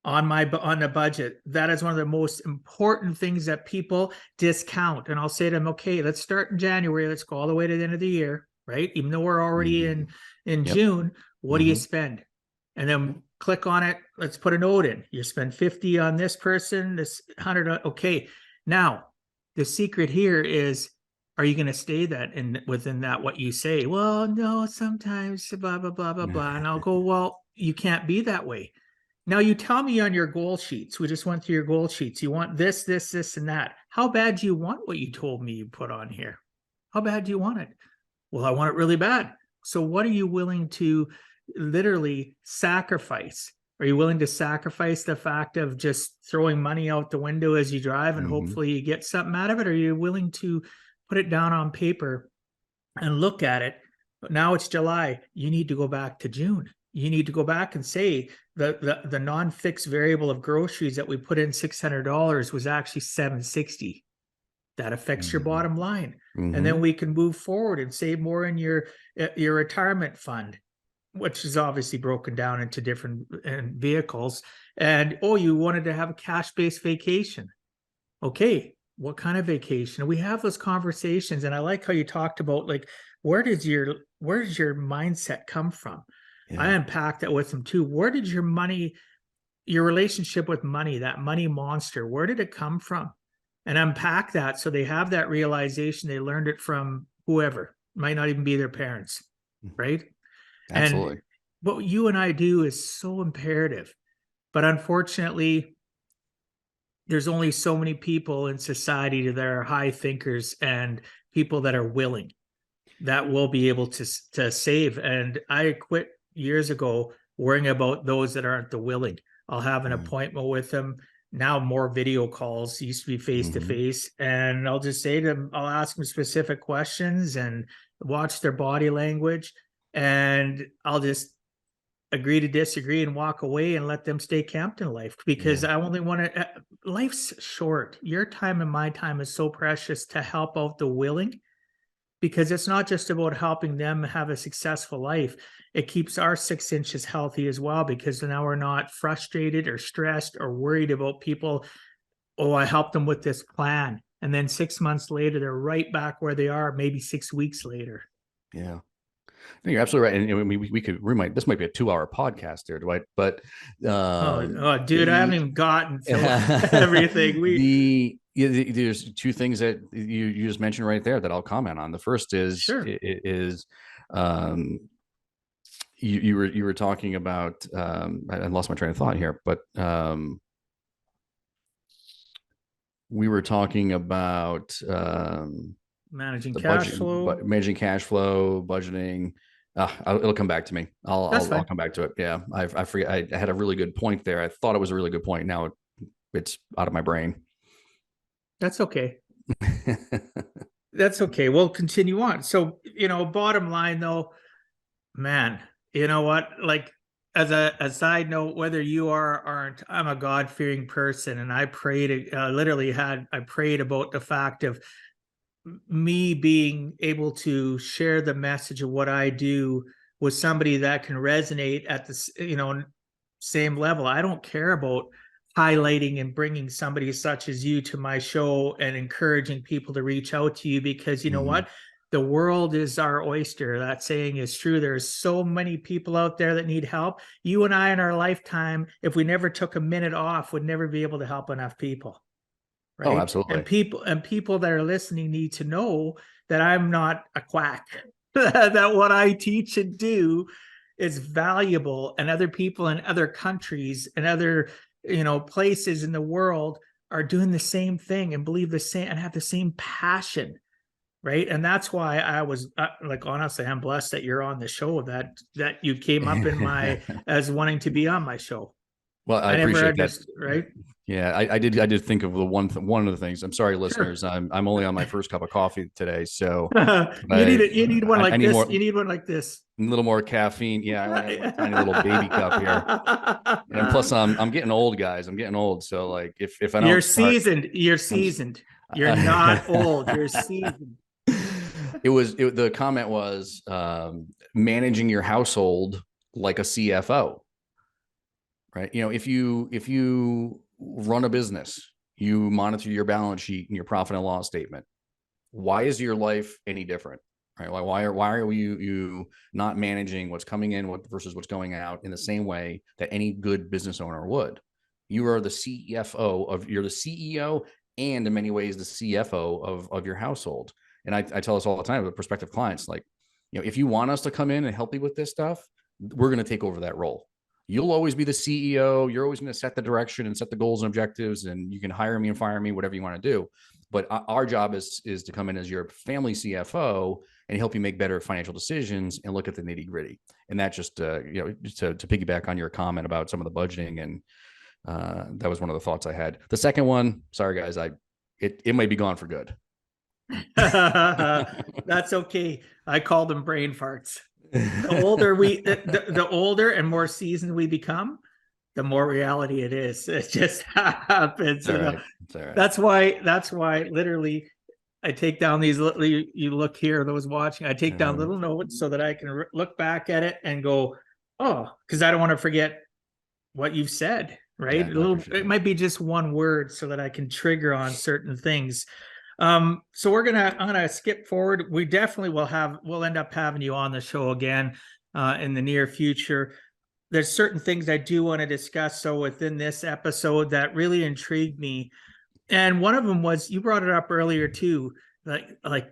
on the budget. That is one of the most important things that people discount. And I'll say to them, okay, let's start in January. Let's go all the way to the end of the year, right? Even though we're already in June, what do you spend? And then click on it. Let's put a note in. You spend 50 on this person, this 100. Okay. Now, the secret here is, are you going to stay within that, what you say? Well, no, sometimes blah, blah, blah, blah, blah. And I'll go, well, you can't be that way. Now you tell me on your goal sheets, we just went through your goal sheets. You want this, this, this, and that. How bad do you want what you told me you put on here? How bad do you want it? Well, I want it really bad. So what are you willing to literally sacrifice? Are you willing to sacrifice the fact of just throwing money out the window as you drive and hopefully you get something out of it? Or are you willing to put it down on paper and look at it? But now it's July. You need to go back to June. You need to go back and say the non-fixed variable of groceries that we put in $600 was actually $760. That affects your bottom line. And then we can move forward and save more in your retirement fund, which is obviously broken down into different vehicles. And, you wanted to have a cash-based vacation. Okay, what kind of vacation? We have those conversations. And I like how you talked about, like, where does your mindset come from? Yeah. I unpacked that with them too. Where did your relationship with money, that money monster, where did it come from? And unpack that so they have that realization. They learned it from whoever, might not even be their parents. right? Absolutely. And what you and I do is so imperative. But unfortunately, there's only so many people in society that are high thinkers and people that are willing, that will be able to save. And I quit years ago worrying about those that aren't the willing. I'll have an appointment with them. Now more video calls, used to be face to face. And I'll just say to them, I'll ask them specific questions and watch their body language. And I'll just agree to disagree and walk away and let them stay camped in life, because I only want to, life's short. Your time and my time is so precious to help out the willing, because it's not just about helping them have a successful life. It keeps our 6 inches healthy as well, because now we're not frustrated or stressed or worried about people. Oh, I helped them with this plan. And then 6 months later, they're right back where they are, maybe 6 weeks later. Yeah. No, you're absolutely right. And we might, this might be a 2-hour podcast there, Dwight, but, dude, I haven't even gotten to everything. There's 2 things that you just mentioned right there that I'll comment on. The first is, Sure. You were talking about, I lost my train of thought here, but, we were talking about, managing cash flow, budgeting. It'll come back to me. I'll come back to it. Yeah. I forget. I had a really good point there. I thought it was a really good point. Now it's out of my brain. That's okay. That's okay. We'll continue on. So, bottom line though, man, you know what? Like, as a side note, whether you are or aren't, I'm a God-fearing person, and I prayed, I prayed about the fact of me being able to share the message of what I do with somebody that can resonate at the, same level. I don't care about highlighting and bringing somebody such as you to my show and encouraging people to reach out to you, because you know what? The world is our oyster. That saying is true. There's so many people out there that need help. You and I in our lifetime, if we never took a minute off, would never be able to help enough people. Right? Oh, absolutely. And people that are listening need to know that I'm not a quack, that what I teach and do is valuable, and other people in other countries and other, places in the world are doing the same thing and believe the same and have the same passion. Right. And that's why I was honestly, I'm blessed that you're on the show, that you came up in my as wanting to be on my show. Well, I appreciate that. Right. Yeah, I did think of the one of the things. I'm sorry, listeners. Sure. I'm only on my first cup of coffee today, so you need one like this. You need one like this. A little more caffeine. Yeah, I only have a tiny little baby cup here. And plus, I'm getting old, guys. I'm getting old. So like, if I don't, you're seasoned. You're not old. You're seasoned. The comment was managing your household like a CFO, right? If you run a business, you monitor your balance sheet and your profit and loss statement. Why is your life any different, right? Why are you not managing what's coming in versus what's going out in the same way that any good business owner would? You are the you're the CEO and in many ways the CFO of your household. And I tell us all the time with prospective clients, like, if you want us to come in and help you with this stuff, we're going to take over that role. You'll always be the CEO. You're always going to set the direction and set the goals and objectives, and you can hire me and fire me, whatever you want to do. But our job is to come in as your family CFO and help you make better financial decisions and look at the nitty gritty. And that just, to piggyback on your comment about some of the budgeting, and that was one of the thoughts I had. The second one, sorry guys, it might be gone for good. That's okay. I call them brain farts. The older and more seasoned we become, the more reality it is. It just happens. All right. That's why literally I take down these, you look here, those watching, I take down little notes so that I can look back at it and go, oh, because I don't want to forget what you've said, right? Yeah, it might be just one word so that I can trigger on certain things. So I'm gonna skip forward. We definitely we'll end up having you on the show again in the near future. There's certain things I do want to discuss. So within this episode that really intrigued me, and one of them was, you brought it up earlier too, like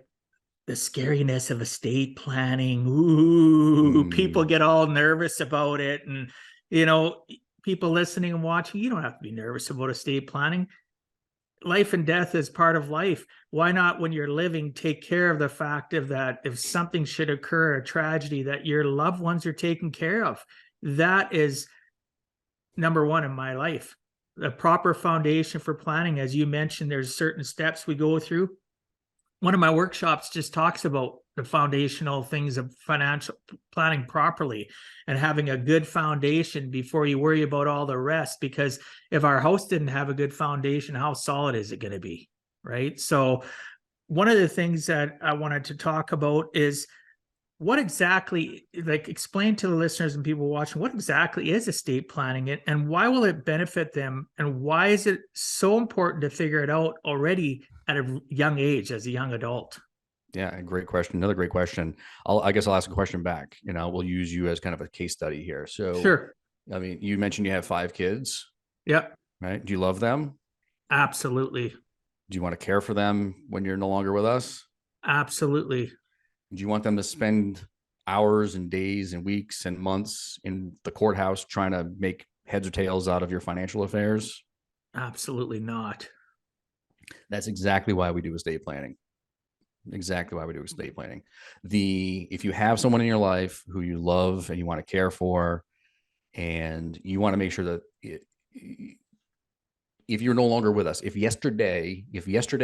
the scariness of estate planning. Ooh, people get all nervous about it. And, people listening and watching, you don't have to be nervous about estate planning. Life and death is part of life. Why not, when you're living, take care of the fact of that if something should occur, a tragedy, that your loved ones are taken care of? That is number one in my life. The proper foundation for planning, as you mentioned, there's certain steps we go through. One of my workshops just talks about the foundational things of financial planning properly and having a good foundation before you worry about all the rest. Because if our house didn't have a good foundation, how solid is it going to be? Right. So one of the things that I wanted to talk about is what exactly, explain to the listeners and people watching, what exactly is estate planning and why will it benefit them? And why is it so important to figure it out already at a young age, as a young adult? Yeah, great question. Another great question. I guess I'll ask a question back. We'll use you as kind of a case study here. So, sure. I mean, you mentioned you have 5 kids. Yep. Right. Do you love them? Absolutely. Do you want to care for them when you're no longer with us? Absolutely. Do you want them to spend hours and days and weeks and months in the courthouse trying to make heads or tails out of your financial affairs? Absolutely not. That's exactly why we do estate planning. Exactly why we do estate planning. If you have someone in your life who you love and you want to care for, and you want to make sure that if you're no longer with us, if yesterday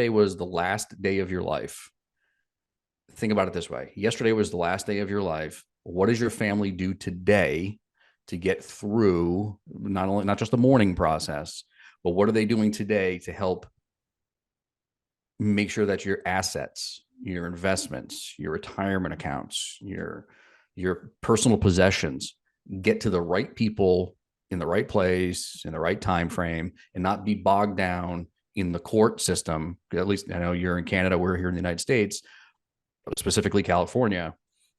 was the last day of your life, think about it this way. Yesterday was the last day of your life. What does your family do today to get through not just the mourning process, but what are they doing today to help make sure that your assets, your investments, your retirement accounts, your personal possessions get to the right people in the right place, in the right time frame, and not be bogged down in the court system? At least I know you're in Canada, we're here in the United States, specifically California.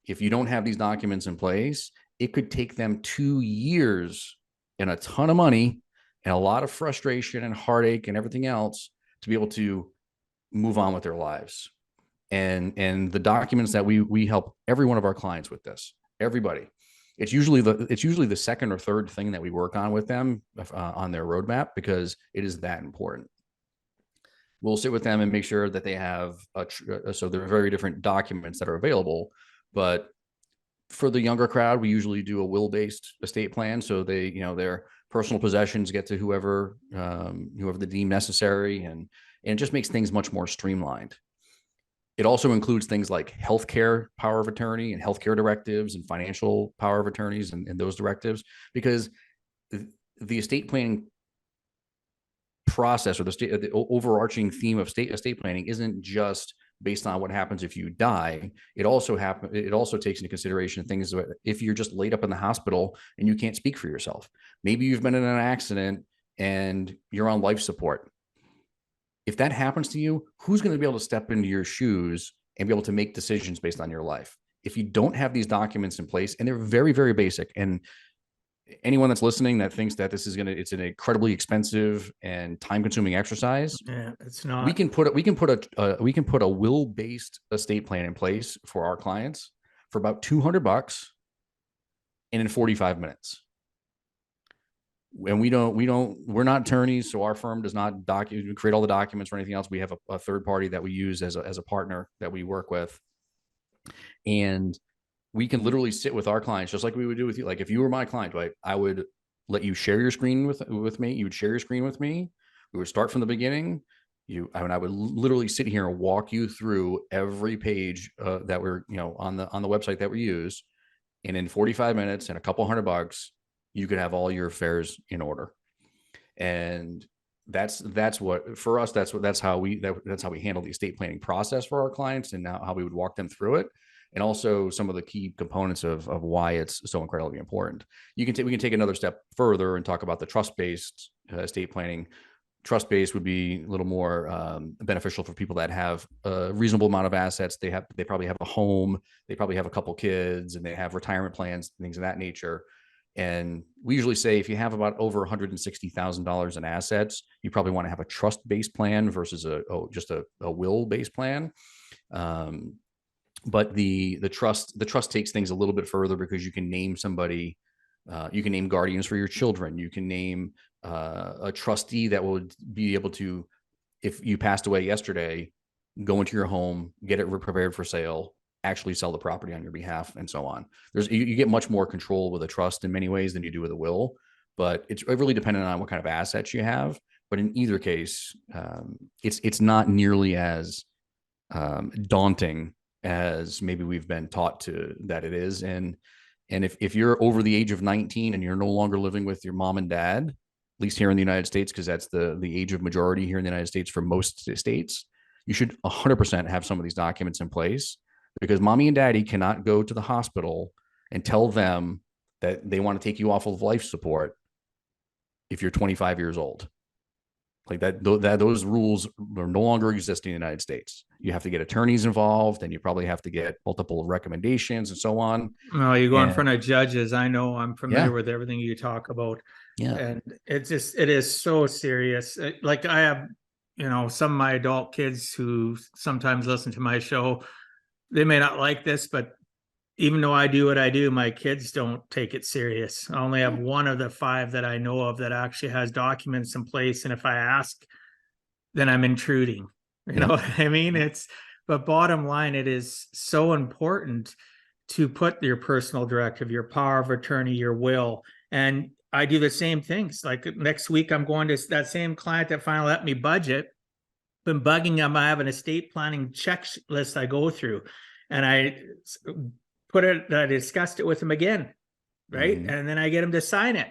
If you don't have these documents in place, it could take them 2 years and a ton of money and a lot of frustration and heartache and everything else to be able to move on with their lives. And the documents that we help every one of our clients with this, everybody, it's usually the second or third thing that we work on with them on their roadmap, because it is that important. We'll sit with them and make sure that they have so there are very different documents that are available, but for the younger crowd, we usually do a will-based estate plan. So they, their personal possessions get to whoever they deem necessary, and it just makes things much more streamlined. It also includes things like healthcare power of attorney and healthcare directives and financial power of attorneys and those directives, because the estate planning process, or the overarching theme of estate planning, isn't just based on what happens if you die. It also takes into consideration things if you're just laid up in the hospital and you can't speak for yourself. Maybe you've been in an accident and you're on life support. If that happens to you, who's going to be able to step into your shoes and be able to make decisions based on your life? If you don't have these documents in place, and they're very, very basic, and anyone that's listening that thinks that it's an incredibly expensive and time-consuming exercise, yeah, it's not. We can put a will-based estate plan in place for our clients for about $200 and in 45 minutes. And we're not attorneys, so our firm does not create all the documents or anything else. We have a third party that we use as a partner that we work with, and we can literally sit with our clients just like we would do with you. Like if you were my client, right, I would let you share your screen with me. You would share your screen with me. We would start from the beginning. I would literally sit here and walk you through every page that we're on the website that we use, and in 45 minutes and a couple $100, you could have all your affairs in order. And that's what, for us, that's how we handle the estate planning process for our clients, and how we would walk them through it. And also some of the key components of why it's so incredibly important. We can take another step further and talk about the trust-based estate planning. Trust-based would be a little more beneficial for people that have a reasonable amount of assets. They probably have a home, they probably have a couple kids, and they have retirement plans, things of that nature. And we usually say if you have about over $160,000 in assets, you probably want to have a trust-based plan versus just a will-based plan. But the trust takes things a little bit further, because you can name somebody, you can name guardians for your children. You can name a trustee that will be able to, if you passed away yesterday, go into your home, get it prepared for sale, actually sell the property on your behalf, and so on. You get much more control with a trust in many ways than you do with a will, but it's really dependent on what kind of assets you have. But in either case, it's not nearly as daunting as maybe we've been taught that it is. And if you're over the age of 19 and you're no longer living with your mom and dad, at least here in the United States, because that's the age of majority here in the United States for most states, you should 100% have some of these documents in place, because mommy and daddy cannot go to the hospital and tell them that they want to take you off of life support if you're 25 years old. Like that those rules are no longer existing in the United States. You have to get attorneys involved, and you probably have to get multiple recommendations and so on. Oh, you go in front of judges. I know, I'm familiar with everything you talk about. Yeah. And it is so serious. Like I have, some of my adult kids who sometimes listen to my show. They may not like this, but even though I do what I do, my kids don't take it serious. I only have one of the 5 that I know of that actually has documents in place. And if I ask, then I'm intruding. You know what I mean? But bottom line, it is so important to put your personal directive, your power of attorney, your will. And I do the same things. Like next week, I'm going to that same client that finally let me budget. Been bugging them. I have an estate planning checklist I go through, and I discussed it with him again, right? Mm-hmm. And then I get him to sign it.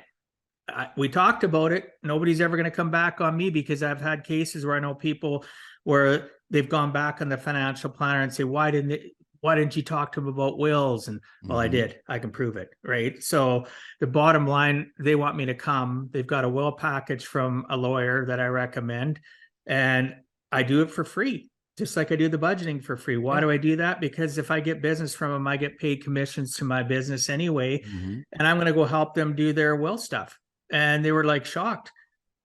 We talked about it. Nobody's ever going to come back on me, because I've had cases where I know people where they've gone back on the financial planner and say, why didn't you talk to him about wills? And well, I did. I can prove it, right? So the bottom line, they want me to come. They've got a will package from a lawyer that I recommend, and I do it for free. Just like I do the budgeting for free. Why do I do that? Because if I get business from them, I get paid commissions to my business anyway. Mm-hmm. And I'm going to go help them do their will stuff. And they were like shocked.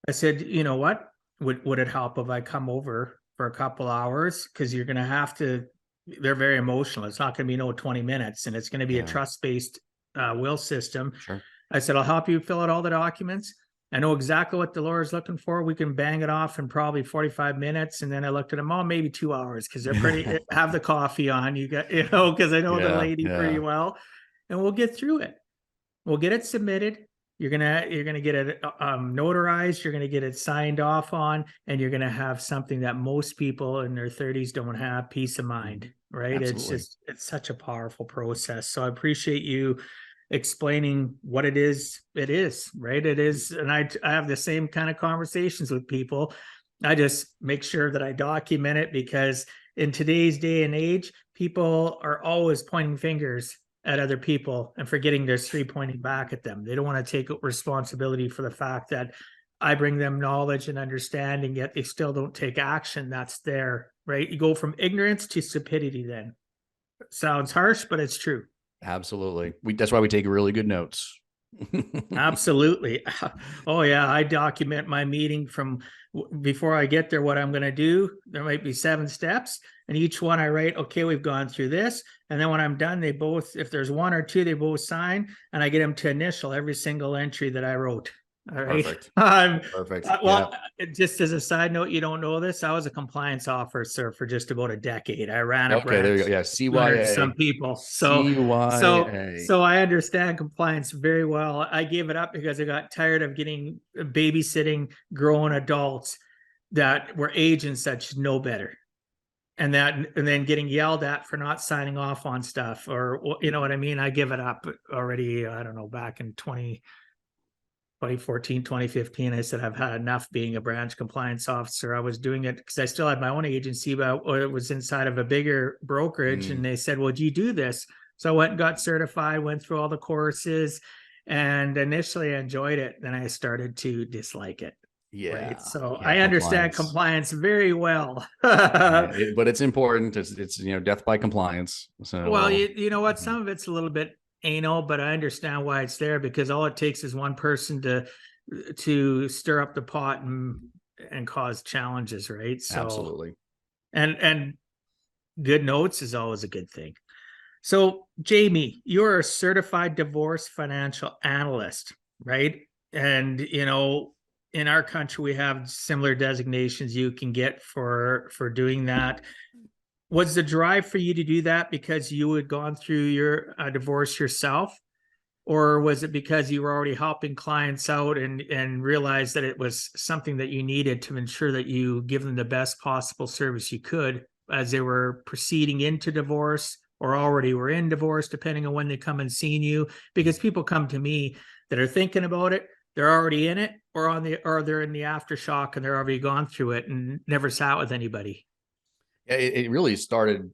I said, you know what? Would it help if I come over for a couple hours? Because you're going to have to, they're very emotional. It's not going to be no 20 minutes. And it's going to be a trust-based will system. Sure. I said, I'll help you fill out all the documents. I know exactly what the lawyer's looking for. We can bang it off in probably 45 minutes. And then I looked at them, maybe 2 hours, because they're pretty, have the coffee on, because I know the lady pretty well, and we'll get through it. We'll get it submitted. You're going to get it notarized. You're going to get it signed off on, and you're going to have something that most people in their 30s don't have, peace of mind, right? Absolutely. It's such a powerful process. So I appreciate you explaining what it is, right? It is. And I have the same kind of conversations with people. I just make sure that I document it, because in today's day and age, people are always pointing fingers at other people and forgetting there's 3 pointing back at them. They don't want to take responsibility for the fact that I bring them knowledge and understanding, yet they still don't take action. That's there, right? You go from ignorance to stupidity then. It sounds harsh, but it's true. Absolutely. That's why we take really good notes. Absolutely. Oh yeah. I document my meeting from before I get there, what I'm going to do. There might be 7 steps, and each one I write, okay, we've gone through this. And then when I'm done, they both, if there's 1 or 2, they both sign, and I get them to initial every single entry that I wrote. All right. Perfect. Perfect. Well, just as a side note, you don't know this, I was a compliance officer for just about a decade. I ran a branch. There you go. Yeah, CYA. Some people. So I understand compliance very well. I gave it up because I got tired of babysitting grown adults that were agents that should know better. And then getting yelled at for not signing off on stuff, or you know what I mean? I give it up already, I don't know, back in 2014, 2015, I said, I've had enough being a branch compliance officer. I was doing it because I still had my own agency, but it was inside of a bigger brokerage. And they said, well, do you do this? So I went and got certified, went through all the courses, and initially I enjoyed it. Then I started to dislike it. Yeah. Right? So I understand compliance very well. But it's important. It's death by compliance. So, well, you know what? Some of it's a little bit anal, but I understand why it's there, because all it takes is one person to stir up the pot and cause challenges, right? So absolutely. And good notes is always a good thing. So, Jamie, you're a certified divorce financial analyst, right? And, in our country, we have similar designations you can get for doing that. Was the drive for you to do that because you had gone through your divorce yourself? Or was it because you were already helping clients out and realized that it was something that you needed to ensure that you give them the best possible service you could as they were proceeding into divorce or already were in divorce, depending on when they come and see you? Because people come to me that are thinking about it, they're already in it, or they're in the aftershock and they're already gone through it and never sat with anybody. It really started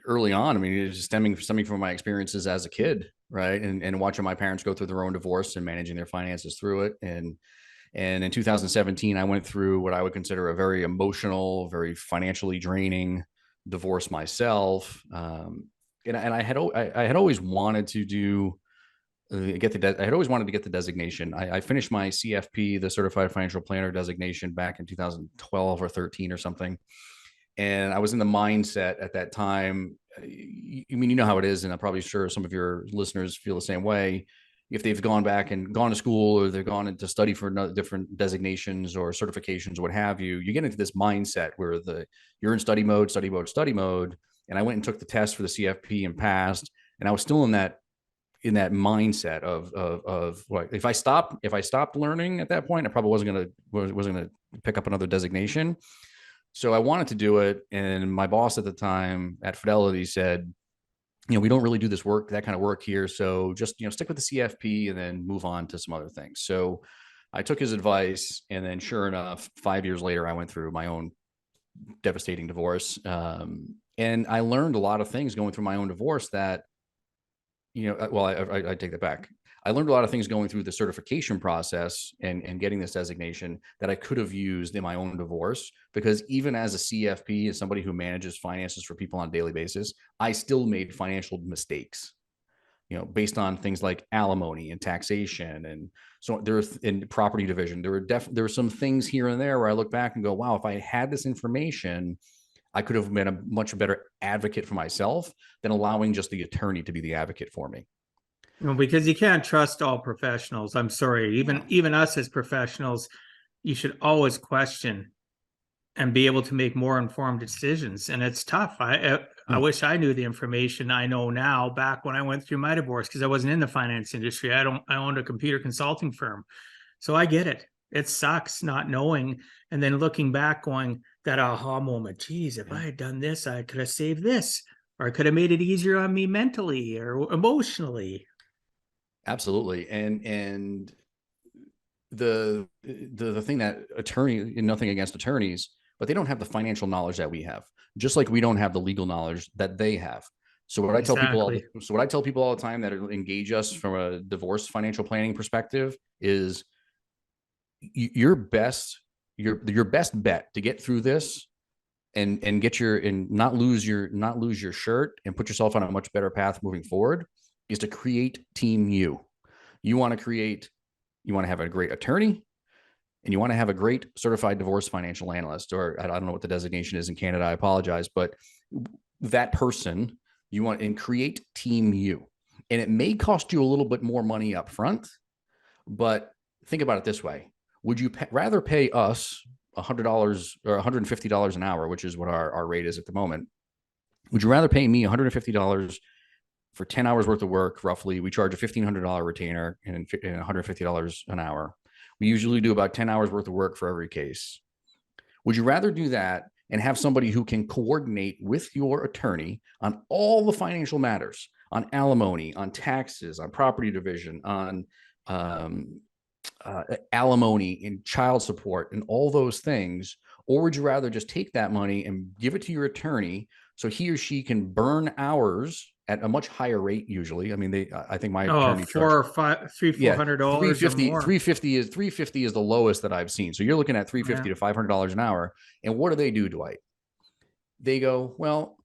early on. I mean, it was stemming from my experiences as a kid, right? And watching my parents go through their own divorce and managing their finances through it. And in 2017, I went through what I would consider a very emotional, very financially draining divorce myself. And I had always wanted to do I had always wanted to get the designation. I finished my CFP, the Certified Financial Planner designation, back in 2012 or 13 or something. And I was in the mindset at that time. I mean, you know how it is, and I'm probably sure some of your listeners feel the same way. If they've gone back and gone to school, or they've gone to study for different designations or certifications, or what have you, you get into this mindset where you're in study mode. And I went and took the test for the CFP and passed. And I was still in that mindset of what if I stopped learning at that point, I probably wasn't gonna pick up another designation. So I wanted to do it. And my boss at the time at Fidelity said, we don't really do that kind of work here. So just, stick with the CFP and then move on to some other things. So I took his advice, and then sure enough, 5 years later, I went through my own devastating divorce. And I learned a lot of things going through my own divorce that, I take that back. I learned a lot of things going through the certification process and getting this designation that I could have used in my own divorce, because even as a CFP, as somebody who manages finances for people on a daily basis, I still made financial mistakes, based on things like alimony and taxation. And so there's in property division, there were some things here and there where I look back and go, wow, if I had this information, I could have been a much better advocate for myself than allowing just the attorney to be the advocate for me. Because you can't trust all professionals. I'm sorry. Even us as professionals, you should always question and be able to make more informed decisions. And it's tough. I wish I knew the information I know now back when I went through my divorce, because I wasn't in the finance industry. I owned a computer consulting firm. So I get it. It sucks not knowing. And then looking back going, that aha moment, geez, if I had done this, I could have saved this, or I could have made it easier on me mentally or emotionally. Absolutely. And the thing that nothing against attorneys, but they don't have the financial knowledge that we have, just like we don't have the legal knowledge that they have. So what I tell people all the time that engage us from a divorce financial planning perspective is your best bet to get through this and not lose your shirt and put yourself on a much better path moving forward is to create team you. You want to have a great attorney, and you want to have a great certified divorce financial analyst, or I don't know what the designation is in Canada, I apologize, but that person you want, and create team you. And it may cost you a little bit more money up front, but think about it this way. Would you rather pay us $100 or $150 an hour, which is what our rate is at the moment? Would you rather pay me $150 for 10 hours worth of work? Roughly, we charge a $1,500 retainer and $150 an hour. We usually do about 10 hours worth of work for every case. Would you rather do that and have somebody who can coordinate with your attorney on all the financial matters, on alimony, on taxes, on property division, on alimony and child support and all those things? Or would you rather just take that money and give it to your attorney so he or she can burn hours at a much higher rate? Usually, I mean, I think my attorney $400 $350 is the lowest that I've seen. So you're looking at $350 to $500 an hour. And what do, Dwight? They go, well,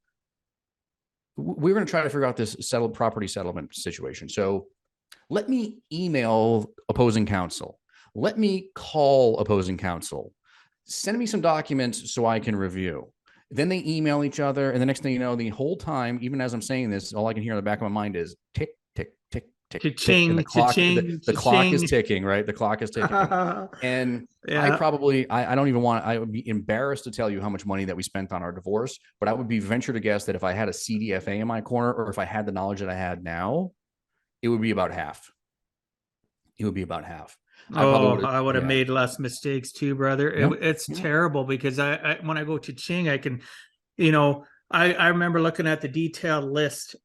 we're going to try to figure out this property settlement situation. So let me email opposing counsel. Let me call opposing counsel. Send me some documents so I can review. Then they email each other. And the next thing you know, the whole time, even as I'm saying this, all I can hear in the back of my mind is tick, tick, tick, tick, tick. And the clock, the clock is ticking, right? The clock is ticking. And I don't even I would be embarrassed to tell you how much money that we spent on our divorce, but I would be venture to guess that if I had a CDFA in my corner, or if I had the knowledge that I had now, it would be about half. It would be about half. I would have made less mistakes too, brother. It's terrible because I when I go to Ching, I can, I remember looking at the detailed list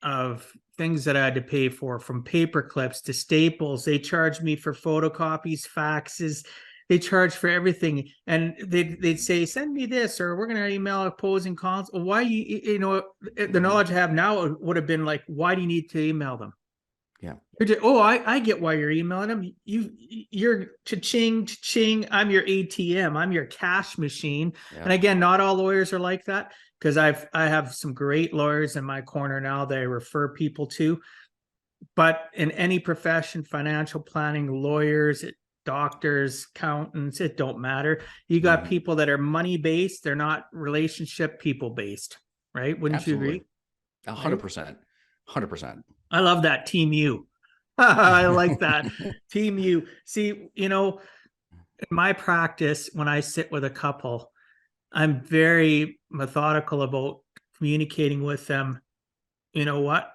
of things that I had to pay for, from paper clips to staples. They charged me for photocopies, faxes. They charge for everything. And they'd say, send me this, or we're going to email opposing cons. Why, the knowledge I have now would have been like, why do you need to email them? Yeah. I get why you're emailing them. You're cha-ching. I'm your ATM. I'm your cash machine. Yeah. And again, not all lawyers are like that, because I have some great lawyers in my corner now that I refer people to. But in any profession, financial planning, lawyers, doctors, accountants, it don't matter. You got people that are money based. They're not relationship people based, right? Wouldn't you agree? 100%. 100%. I love that, Team U. I like that. Team U. See, in my practice, when I sit with a couple, I'm very methodical about communicating with them. You know what?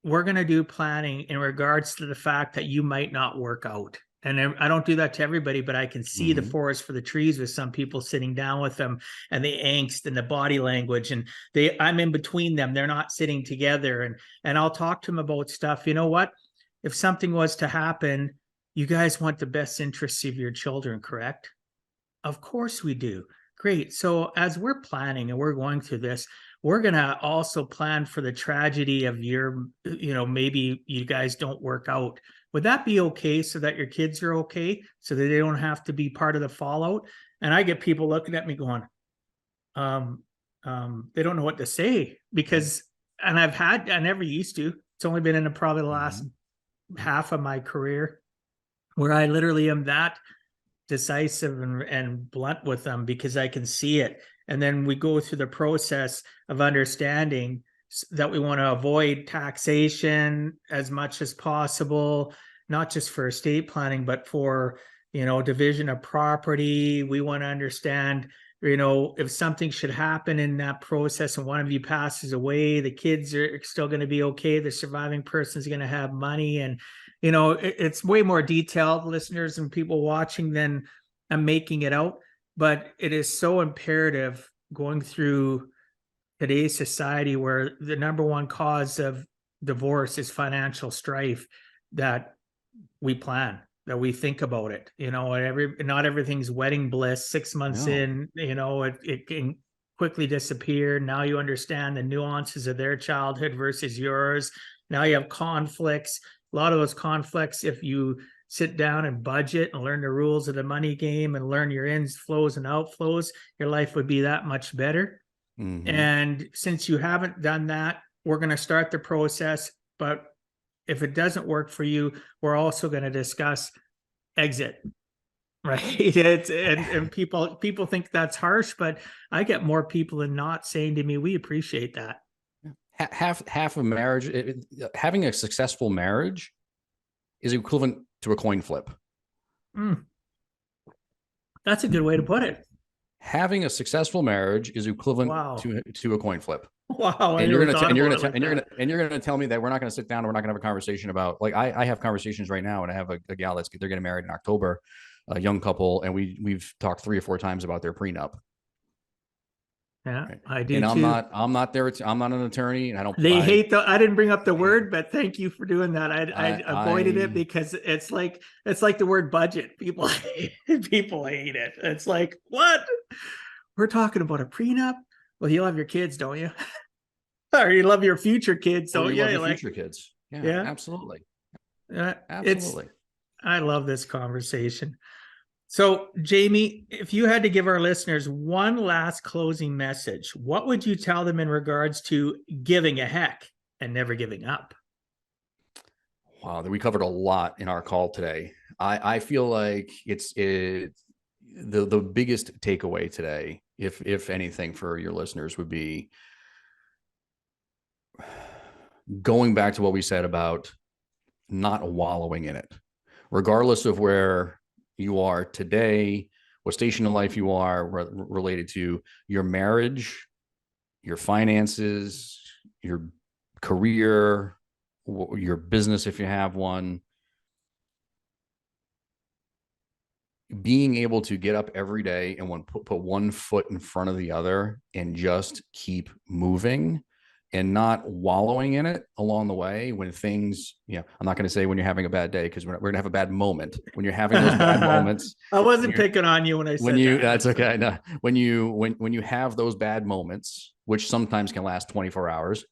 We're going to do planning in regards to the fact that you might not work out. And I don't do that to everybody, but I can see the forest for the trees with some people sitting down with them, and the angst and the body language, and I'm in between them. They're not sitting together, and I'll talk to them about stuff. You know what? If something was to happen, you guys want the best interests of your children, correct? Of course we do. Great. So as we're planning and we're going through this, we're going to also plan for the tragedy of maybe you guys don't work out. Would that be okay, so that your kids are okay, so that they don't have to be part of the fallout? And I get people looking at me going, they don't know what to say, because, and I never used to. It's only been in probably the last half of my career where I literally am that decisive and blunt with them, because I can see it. And then we go through the process of understanding that we want to avoid taxation as much as possible, not just for estate planning, but for, division of property. We want to understand, if something should happen in that process and one of you passes away, the kids are still going to be okay. The surviving person is going to have money. And, it's way more detailed, listeners and people watching, than I'm making it out. But it is so imperative going through today's society, where the number one cause of divorce is financial strife, that we plan, that we think about it. Not everything's wedding bliss. 6 months in, it can quickly disappear. Now you understand the nuances of their childhood versus yours. Now you have conflicts. A lot of those conflicts, if you sit down and budget and learn the rules of the money game and learn your inflows and outflows, your life would be that much better. And since you haven't done that, we're going to start the process. But if it doesn't work for you, we're also going to discuss exit, right? And people think that's harsh, but I get more people than not saying to me, we appreciate that. Half of marriage, having a successful marriage is equivalent to a coin flip. That's a good way to put it. Having a successful marriage is equivalent to a coin flip. Wow. And you're going to tell me that we're not going to sit down and we're not going to have a conversation about, like, I have conversations right now, and I have a gal they're getting married in October, a young couple, and we've talked 3 or 4 times about their prenup. Yeah, right. I do. And I'm not I'm not an attorney, and I didn't bring up the word, but thank you for doing that. I avoided it because it's like the word budget. People hate it. It's like, what? We're talking about a prenup? Well, you love your kids, don't you? Or you love your future kids, don't you? Love your future kids. Yeah, absolutely. Absolutely. I love this conversation. So, Jamie, if you had to give our listeners one last closing message, what would you tell them in regards to giving a heck and never giving up? Wow, we covered a lot in our call today. I feel like the biggest takeaway today if anything, for your listeners would be going back to what we said about not wallowing in it, regardless of where you are today, what station of life you are, related to your marriage, your finances, your career, your business, if you have one. Being able to get up every day and put one foot in front of the other and just keep moving and not wallowing in it along the way when things, I'm not going to say when you're having a bad day, because we're going to have a bad moment. When you're having those bad moments. I wasn't picking on you when I said that. That's okay. No, when you have those bad moments, which sometimes can last 24 hours,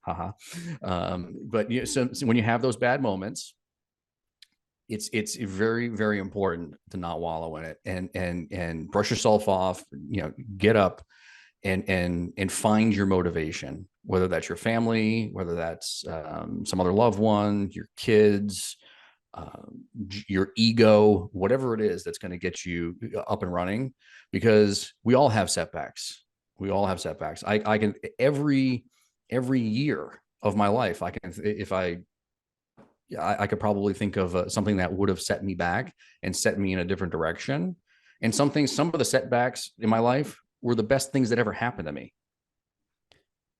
but so when you have those bad moments, it's very, very important to not wallow in it and brush yourself off, get up and find your motivation, whether that's your family, whether that's some other loved one, your kids, your ego, whatever it is that's going to get you up and running, because we all have setbacks. I can every year of my life, I could probably think of something that would have set me back and set me in a different direction. And some of the setbacks in my life were the best things that ever happened to me.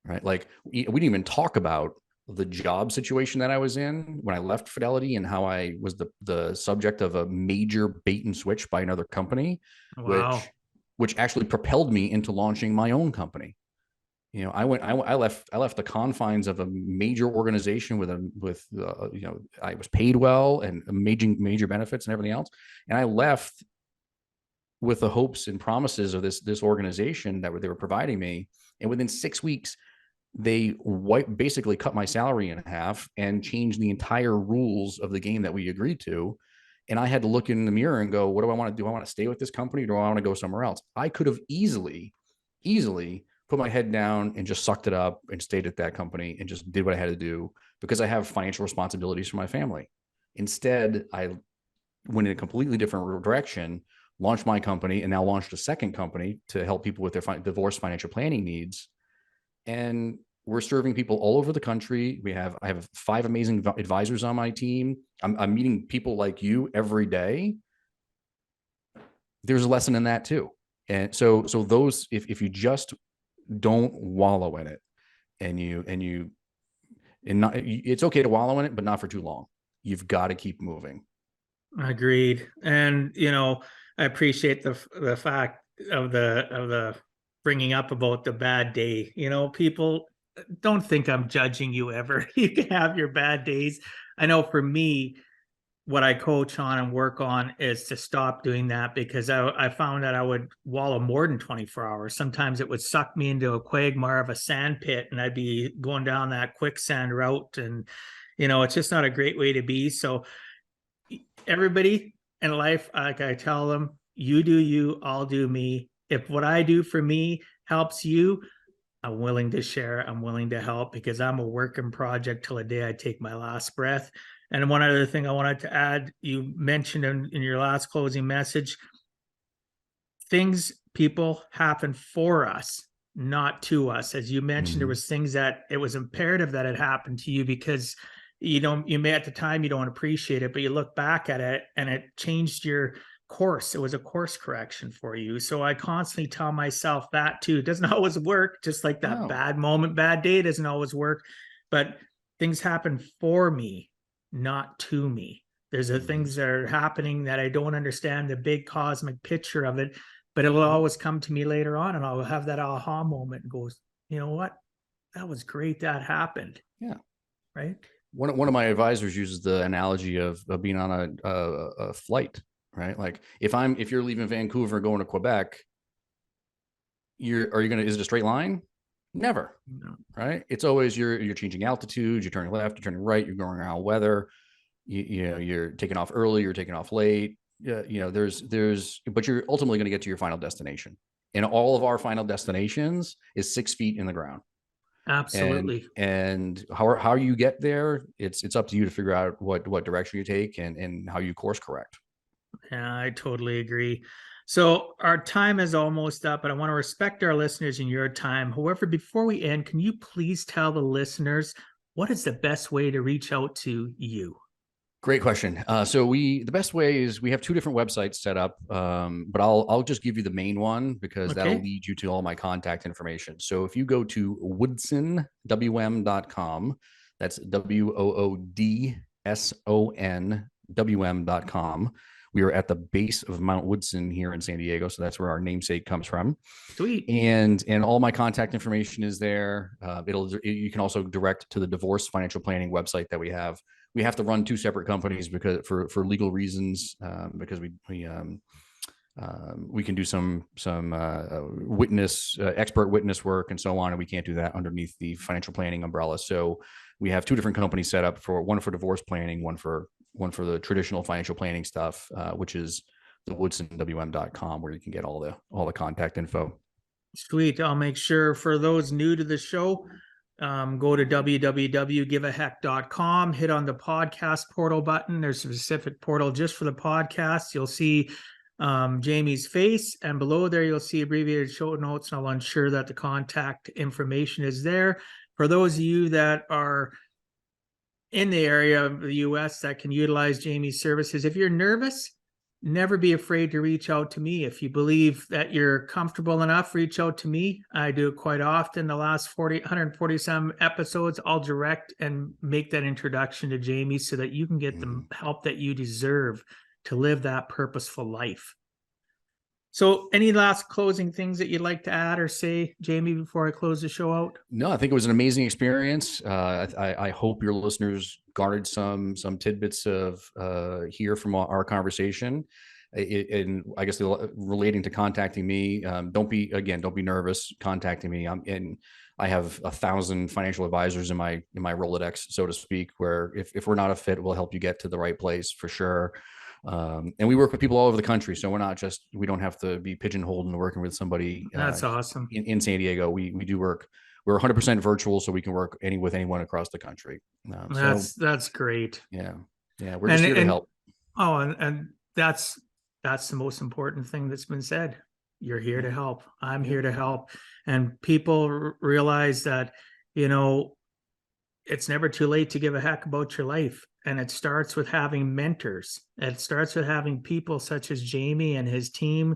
Right? Like we didn't even talk about the job situation that I was in when I left Fidelity and how I was the subject of a major bait and switch by another company, wow. which actually propelled me into launching my own company. I left the confines of a major organization with I was paid well and major benefits and everything else. And I left with the hopes and promises of this organization that they were providing me. And within 6 weeks, they basically cut my salary in half and changed the entire rules of the game that we agreed to. And I had to look in the mirror and go, what do I want to do? I want to stay with this company, or do I want to go somewhere else? I could have easily put my head down and just sucked it up and stayed at that company and just did what I had to do because I have financial responsibilities for my family. Instead, I went in a completely different direction, launched my company, and now launched a second company to help people with their divorce financial planning needs. And we're serving people all over the country. I have 5 amazing advisors on my team. I'm meeting people like you every day. There's a lesson in that too. And so those, if you just don't wallow in it, it's okay to wallow in it, but not for too long. You've got to keep moving. Agreed. And I appreciate the fact of the bringing up about the bad day. People don't think I'm judging you ever. You can have your bad days. I know for me, what I coach on and work on is to stop doing that, because I found that I would wallow more than 24 hours. Sometimes it would suck me into a quagmire of a sand pit, and I'd be going down that quicksand route. And, it's just not a great way to be. So everybody in life, like I tell them, you do you, I'll do me. If what I do for me helps you, I'm willing to share. I'm willing to help, because I'm a working project till the day I take my last breath. And one other thing I wanted to add, you mentioned in your last closing message, people happen for us, not to us. As you mentioned, there was things that it was imperative that it happened to you, because you may at the time you don't appreciate it, but you look back at it and it changed your course. It was a course correction for you. So I constantly tell myself that too. It doesn't always work, just like that bad moment, bad day doesn't always work, but things happen for me, not to me. There's things that are happening that I don't understand the big cosmic picture of it, but it'll always come to me later on, and I'll have that aha moment and go, you know what? That was great. That happened. Yeah. Right. One of my advisors uses the analogy of being on a flight, right? Like if you're leaving Vancouver going to Quebec, is it a straight line? Never. No. Right. It's always you're changing altitude, you're turning left, you're turning right, you're going around weather, you're taking off early, you're taking off late. But you're ultimately going to get to your final destination. And all of our final destinations is 6 feet in the ground. Absolutely. And how you get there, it's up to you to figure out what direction you take and how you course correct. Yeah, I totally agree. So our time is almost up, but I want to respect our listeners and your time. However, before we end, can you please tell the listeners what is the best way to reach out to you? Great question. So the best way is we have two different websites set up, but I'll just give you the main one because that'll lead you to all my contact information. So if you go to woodsonwm.com, that's WOODSONWM.com. We are at the base of Mount Woodson here in San Diego, so that's where our namesake comes from. Sweet. And all my contact information is there. You can also direct to the divorce financial planning website that we have. We have to run two separate companies because for legal reasons, because we can do some expert witness work and so on, and we can't do that underneath the financial planning umbrella. So we have two different companies set up, one for divorce planning, one for the traditional financial planning stuff, which is the woodsonwm.com, where you can get all the contact info. Sweet. I'll make sure for those new to the show, go to www.giveaheck.com, hit on the podcast portal button. There's a specific portal just for the podcast. You'll see Jamie's face, and below there you'll see abbreviated show notes, and I'll ensure that the contact information is there. For those of you that are in the area of the US that can utilize Jamie's services, if you're nervous, never be afraid to reach out to me. If you believe that you're comfortable enough, reach out to me. I do it quite often. The last 140 some episodes, I'll direct and make that introduction to Jamie so that you can get the help that you deserve to live that purposeful life. So any last closing things that you'd like to add or say, Jamie, before I close the show out? No, I think it was an amazing experience. I hope your listeners garnered some tidbits of here from our conversation. And I guess relating to contacting me, don't be nervous contacting me. I have 1,000 financial advisors in my Rolodex, so to speak, where if we're not a fit, we'll help you get to the right place for sure. And we work with people all over the country, so we don't have to be pigeonholed into working with somebody. That's awesome. In San Diego, we do work. We're 100% virtual, so we can work with anyone across the country. That's great. Yeah. We're just here to help. Oh, and that's the most important thing that's been said. You're here to help. I'm here to help, and people realize that it's never too late to give a heck about your life. And it starts with having mentors. It starts with having people such as Jamie and his team.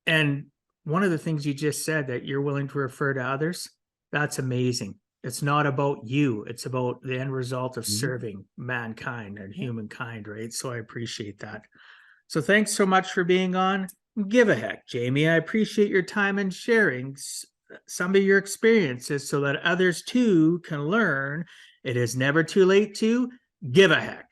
And one of the things you just said, that you're willing to refer to others, that's amazing. It's not about you. It's about the end result of serving mankind and humankind, right? So I appreciate that. So thanks so much for being on Give a Heck, Jamie. I appreciate your time and sharing some of your experiences so that others too can learn it is never too late to give a heck.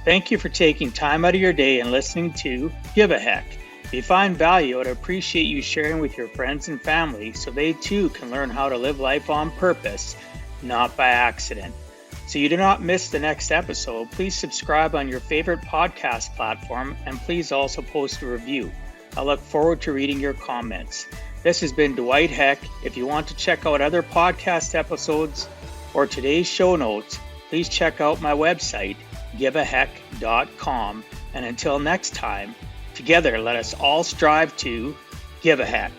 Thank you for taking time out of your day and listening to Give a Heck. If you find value, I'd appreciate you sharing with your friends and family so they too can learn how to live life on purpose, not by accident. So you do not miss the next episode, please subscribe on your favorite podcast platform, and please also post a review. I look forward to reading your comments. This has been Dwight Heck. If you want to check out other podcast episodes or today's show notes, please check out my website, giveaheck.com. And until next time, together let us all strive to give a heck.